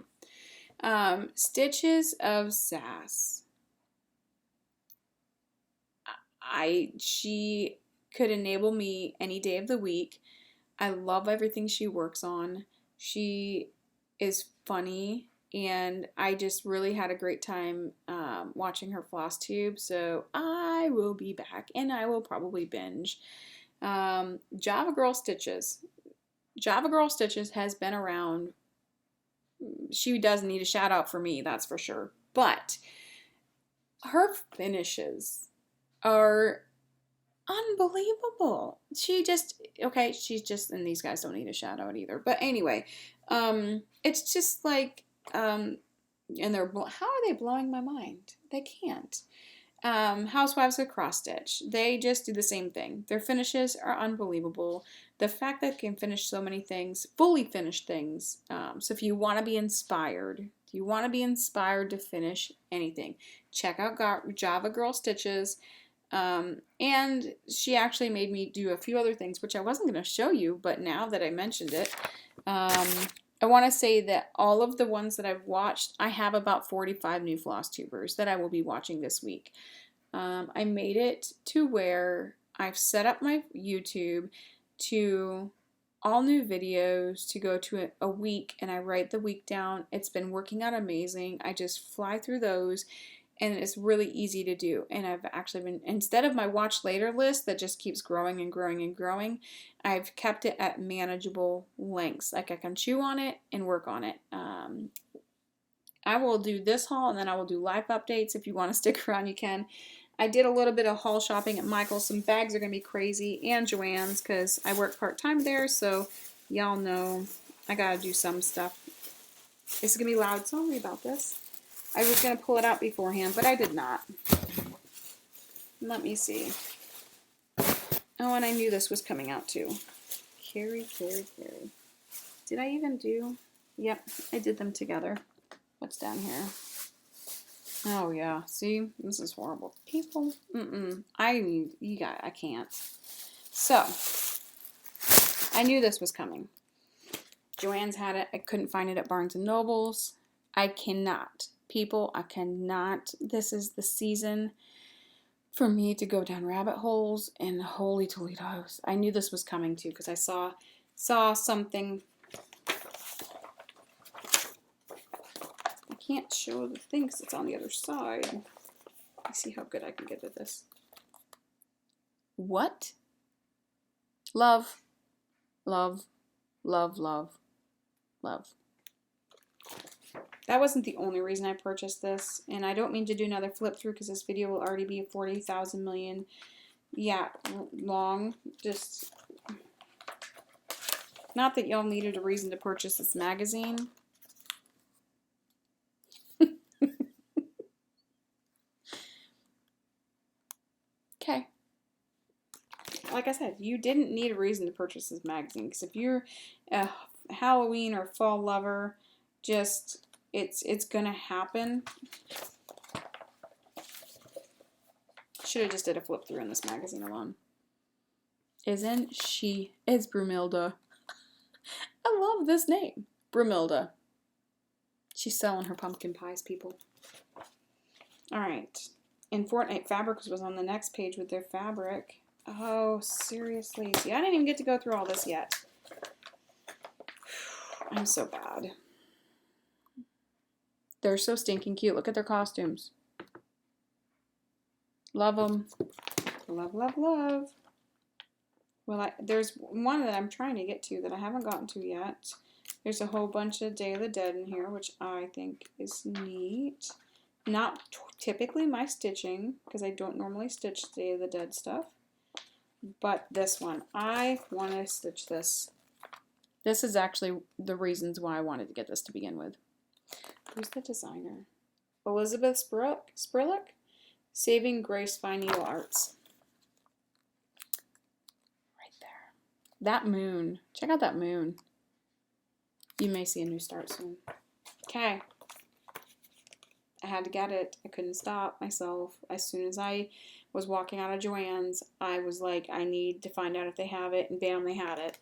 Stitches of Sass. She could enable me any day of the week. I love everything she works on. She is funny. and I just really had a great time watching her floss tube. So I will be back, and I will probably binge. Java Girl Stitches. Java Girl Stitches has been around. She does need a shout out for me, that's for sure. But her finishes are unbelievable. She just, okay, she's just, and these guys don't need a shout out either. But anyway, it's just like, and how are they blowing my mind? They can't. Housewives with Cross Stitch. They just do the same thing. Their finishes are unbelievable. The fact that they can finish so many things, fully finished things. So if you want to be inspired, to finish anything, check out Java Girl Stitches. And she actually made me do a few other things, which I wasn't going to show you, but now that I mentioned it, I want to say that all of the ones that I've watched, I have about 45 new floss tubers that I will be watching this week. I made it to where I've set up my YouTube to all new videos to go to a week, and I write the week down. It's been working out amazing. I just fly through those, and it's really easy to do. And I've actually been, instead of my watch later list that just keeps growing and growing and growing, I've kept it at manageable lengths. Like I can chew on it and work on it. I will do this haul, and then I will do life updates. If you want to stick around, you can. I did a little bit of haul shopping at Michael's. Some bags are going to be crazy, and Joann's, because I work part-time there, so y'all know I got to do some stuff. It's going to be loud. Sorry about this. I was going to pull it out beforehand, but I did not. Let me see. Oh, and I knew this was coming out too. Carey. Did I even do? Yep, I did them together. What's down here? Oh, yeah. See? This is horrible. People. I can't. So, I knew this was coming. Joann's had it. I couldn't find it at Barnes & Noble's. I cannot. People, I cannot. This is the season for me to go down rabbit holes, and holy Toledos. I knew this was coming too, because I saw something. I can't show the thing because it's on the other side. Let's see how good I can get at this. What? Love. That wasn't the only reason I purchased this, and I don't mean to do another flip through because this video will already be 40,000 million, long. Just, not that y'all needed a reason to purchase this magazine. Okay. Like I said, you didn't need a reason to purchase this magazine, because if you're a Halloween or fall lover, just... It's gonna happen. Should have just did a flip through in this magazine alone. Isn't she? It's Brumilda. I love this name, Brumilda. She's selling her pumpkin pies, people. All right. And Fortnite Fabrics was on the next page with their fabric. Oh, seriously. See, I didn't even get to go through all this yet. I'm so bad. They're so stinking cute. Look at their costumes. Love them. Love. Well, there's one that I'm trying to get to that I haven't gotten to yet. There's a whole bunch of Day of the Dead in here, which I think is neat. Not typically my stitching, because I don't normally stitch Day of the Dead stuff. But this one, I want to stitch this. This is actually the reasons why I wanted to get this to begin with. Who's the designer? Elizabeth Spurlock? Saving Grace Fine Needle Arts. Right there. That moon. Check out that moon. You may see a new start soon. Okay. I had to get it. I couldn't stop myself. As soon as I was walking out of Joann's, I was like, I need to find out if they have it. And bam, they had it.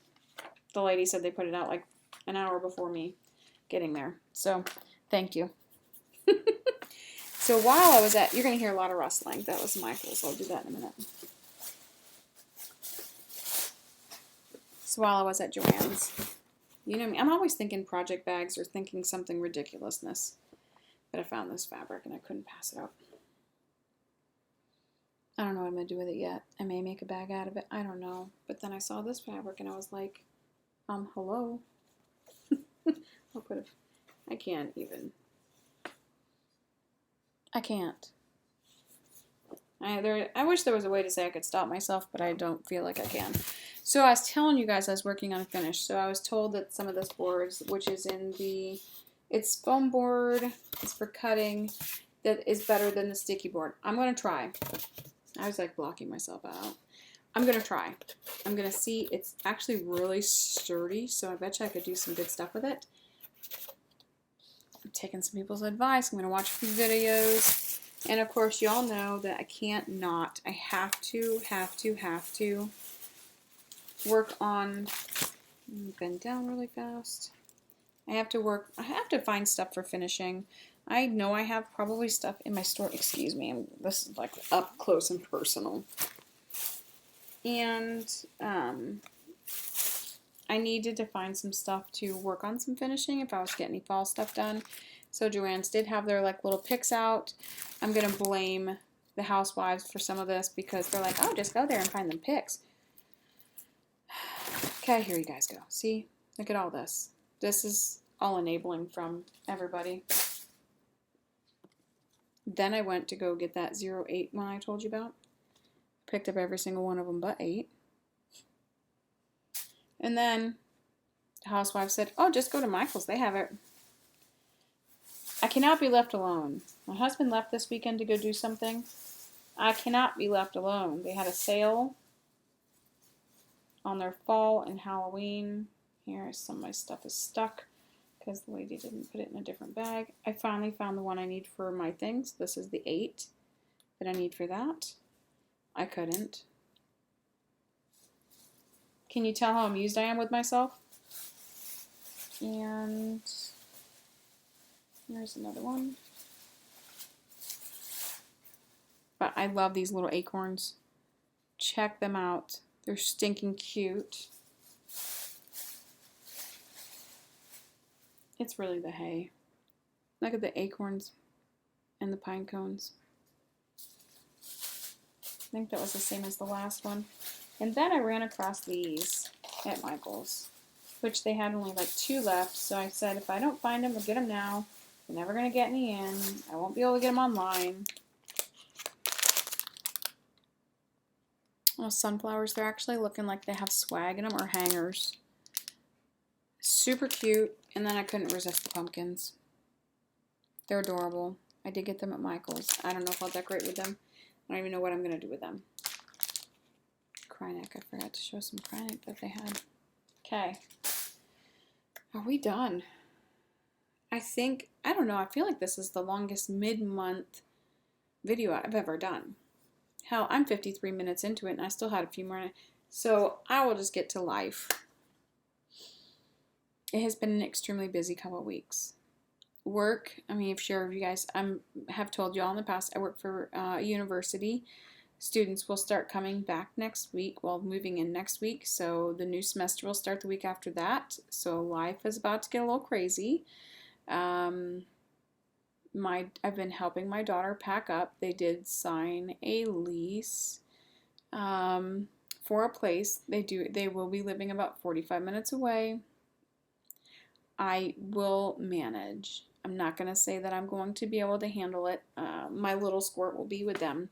The lady said they put it out like an hour before me getting there. So... thank you. So while I was at, you're going to hear a lot of rustling. That was Michael's, so I'll do that in a minute. So while I was at Joann's, You know what I mean? I'm always thinking project bags or thinking something ridiculousness. But I found this fabric and I couldn't pass it up. I don't know what I'm going to do with it yet. I may make a bag out of it. I don't know. But then I saw this fabric and I was like, hello. I'll put it. I can't even. I can't. I wish there was a way to say I could stop myself, but I don't feel like I can. So I was telling you guys I was working on a finish. So I was told that some of this board, which is in the, it's foam board, it's for cutting, that is better than the sticky board. I'm going to try. I was like blocking myself out. I'm going to try. I'm going to see. It's actually really sturdy, so I bet you I could do some good stuff with it. I'm taking some people's advice. I'm going to watch a few videos. And of course, y'all know that I can't not. I have to work on, bend down really fast. I have to find stuff for finishing. I know I have probably stuff in my store. Excuse me, this is like up close and personal. And I needed to find some stuff to work on some finishing if I was getting any fall stuff done. So Joann's did have their like little picks out. I'm going to blame the housewives for some of this because they're like, oh, just go there and find them picks. Okay, here you guys go. See? Look at all this. This is all enabling from everybody. Then I went to go get that 08 one I told you about. Picked up every single one of them but 8. And then the housewife said, oh, just go to Michael's. They have it. I cannot be left alone. My husband left this weekend to go do something. I cannot be left alone. They had a sale on their fall and Halloween. Here, some of my stuff is stuck because the lady didn't put it in a different bag. I finally found the one I need for my things. This is the 8 that I need for that. I couldn't. Can you tell how amused I am with myself? And here's another one. But I love these little acorns. Check them out. They're stinking cute. It's really the hay. Look at the acorns and the pine cones. I think that was the same as the last one. And then I ran across these at Michael's, which they had only like 2 left. So I said, if I don't find them, I'll get them now. They're never going to get any in. I won't be able to get them online. Oh, sunflowers. They're actually looking like they have swag in them or hangers. Super cute. And then I couldn't resist the pumpkins. They're adorable. I did get them at Michael's. I don't know if I'll decorate with them. I don't even know what I'm going to do with them. Krynic. I forgot to show some Krynic that they had. Okay. Are we done? I think, I don't know, I feel like this is the longest mid-month video I've ever done. Hell, I'm 53 minutes into it and I still had a few more. So I will just get to life. It has been an extremely busy couple of weeks. Work, I mean, I've shared with you guys, have told you all in the past, I work for a university. Students will start coming back next week, well, moving in next week. So the new semester will start the week after that. So life is about to get a little crazy. I've been helping my daughter pack up. They did sign a lease for a place. They will be living about 45 minutes away. I will manage. I'm not going to say that I'm going to be able to handle it. My little squirt will be with them.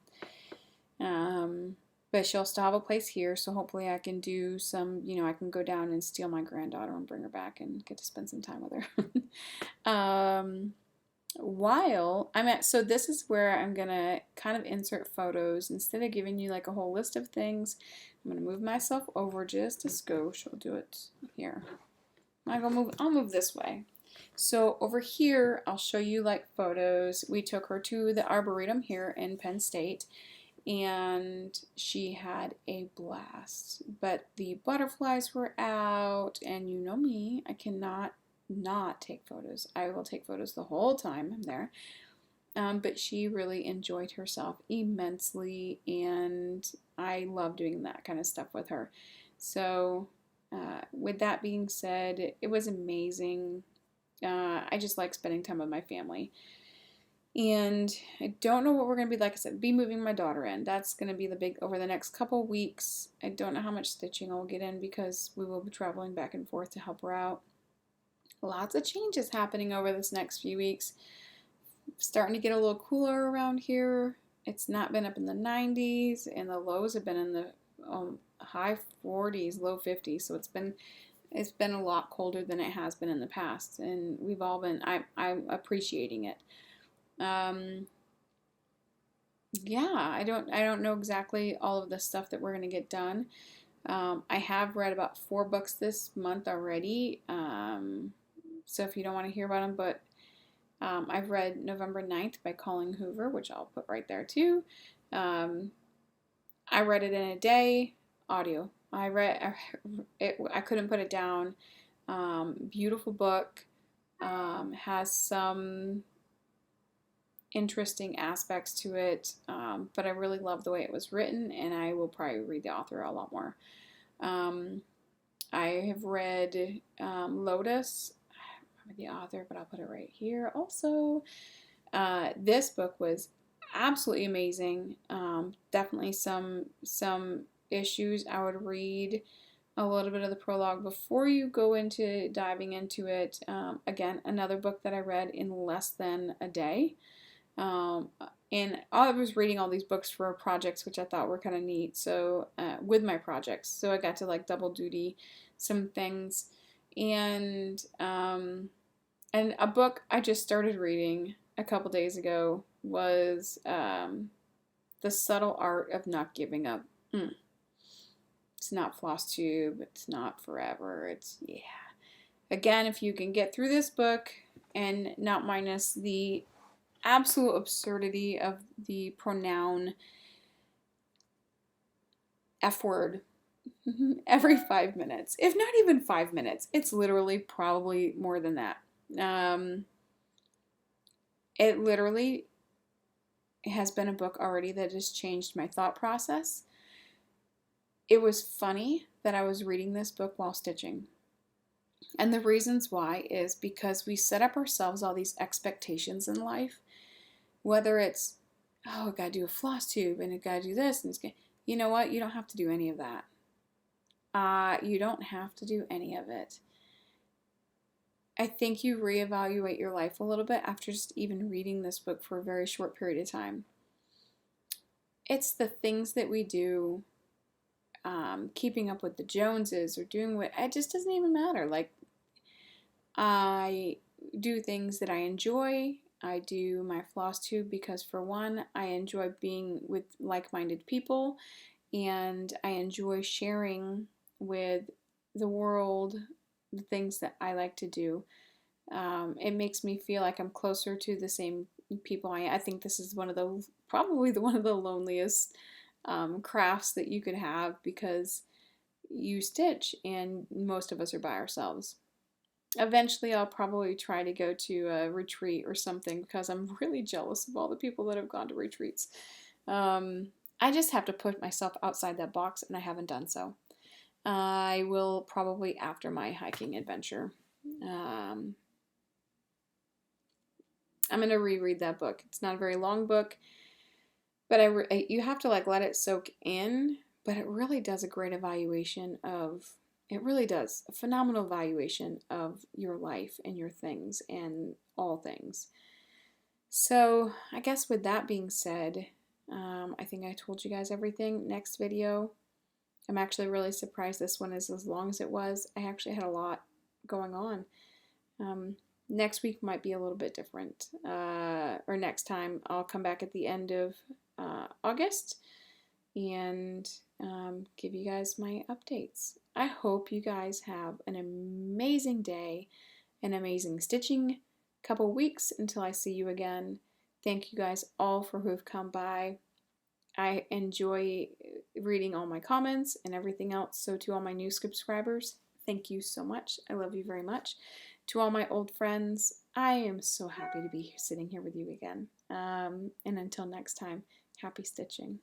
But she'll still have a place here, so hopefully I can do some, I can go down and steal my granddaughter and bring her back and get to spend some time with her. While I'm at, so this is where I'm going to kind of insert photos. Instead of giving you like a whole list of things, I'm going to move myself over just a skosh. I'll do it here. I'll move this way. So over here, I'll show you like photos. We took her to the Arboretum here in Penn State, and she had a blast. But the butterflies were out, and you know me, I cannot not take photos. I will take photos the whole time I'm there. But she really enjoyed herself immensely, and I love doing that kind of stuff with her. So with that being said, it was amazing. I just like spending time with my family. And I don't know what we're going to be, like I said, be moving my daughter in. That's going to be the big, over the next couple weeks. I don't know how much stitching I'll get in because we will be traveling back and forth to help her out. Lots of changes happening over this next few weeks. Starting to get a little cooler around here. It's not been up in the 90s, and the lows have been in the high 40s, low 50s. So it's been a lot colder than it has been in the past, and we've all been. I'm appreciating it. Yeah, I don't know exactly all of the stuff that we're gonna get done. I have read about 4 books this month already. So if you don't want to hear about them, but I've read November 9th by Colleen Hoover, which I'll put right there too. I read it in a day, audio. I couldn't put it down. Beautiful book. Has some interesting aspects to it, but I really love the way it was written, and I will probably read the author a lot more. I have read Lotus. I don't remember the author, but I'll put it right here also. This book was absolutely amazing. Definitely some issues. I would read a little bit of the prologue before you go into diving into it. Again, another book that I read in less than a day. And I was reading all these books for projects, which I thought were kind of neat. So, with my projects, so I got to like double duty some things, and a book I just started reading a couple days ago was The Subtle Art of Not Giving Up. It's not Flosstube. It's not forever. It's, yeah. Again, if you can get through this book and not minus the absolute absurdity of the pronoun F word every 5 minutes, if not even 5 minutes, it's literally probably more than that. It literally has been a book already that has changed my thought process. It was funny that I was reading this book while stitching. And the reasons why is because we set up ourselves all these expectations in life. Whether it's, oh, I gotta do a floss tube, and I gotta do this, and you know what? You don't have to do any of that. You don't have to do any of it. I think you reevaluate your life a little bit after just even reading this book for a very short period of time. It's the things that we do, keeping up with the Joneses or doing what, it just doesn't even matter. Like, I do things that I enjoy. I do my floss tube because, for one, I enjoy being with like-minded people, and I enjoy sharing with the world the things that I like to do. It makes me feel like I'm closer to the same people. I think this is probably one of the loneliest crafts that you could have, because you stitch and most of us are by ourselves. Eventually I'll probably try to go to a retreat or something, because I'm really jealous of all the people that have gone to retreats. I just have to put myself outside that box, and I haven't done so. I will probably after my hiking adventure. I'm going to reread that book. It's not a very long book, but you have to like let it soak in, but it really does a great evaluation of, it really does a phenomenal evaluation of your life and your things and all things. So I guess with that being said, I think I told you guys everything. Next video, I'm actually really surprised this one is as long as it was. I actually had a lot going on. Next week might be a little bit different. Or next time, I'll come back at the end of August and give you guys my updates. I hope you guys have an amazing day, an amazing stitching couple weeks until I see you again. Thank you guys all for who have come by. I enjoy reading all my comments and everything else. So to all my new subscribers, thank you so much. I love you very much. To all my old friends, I am so happy to be sitting here with you again. And until next time, happy stitching.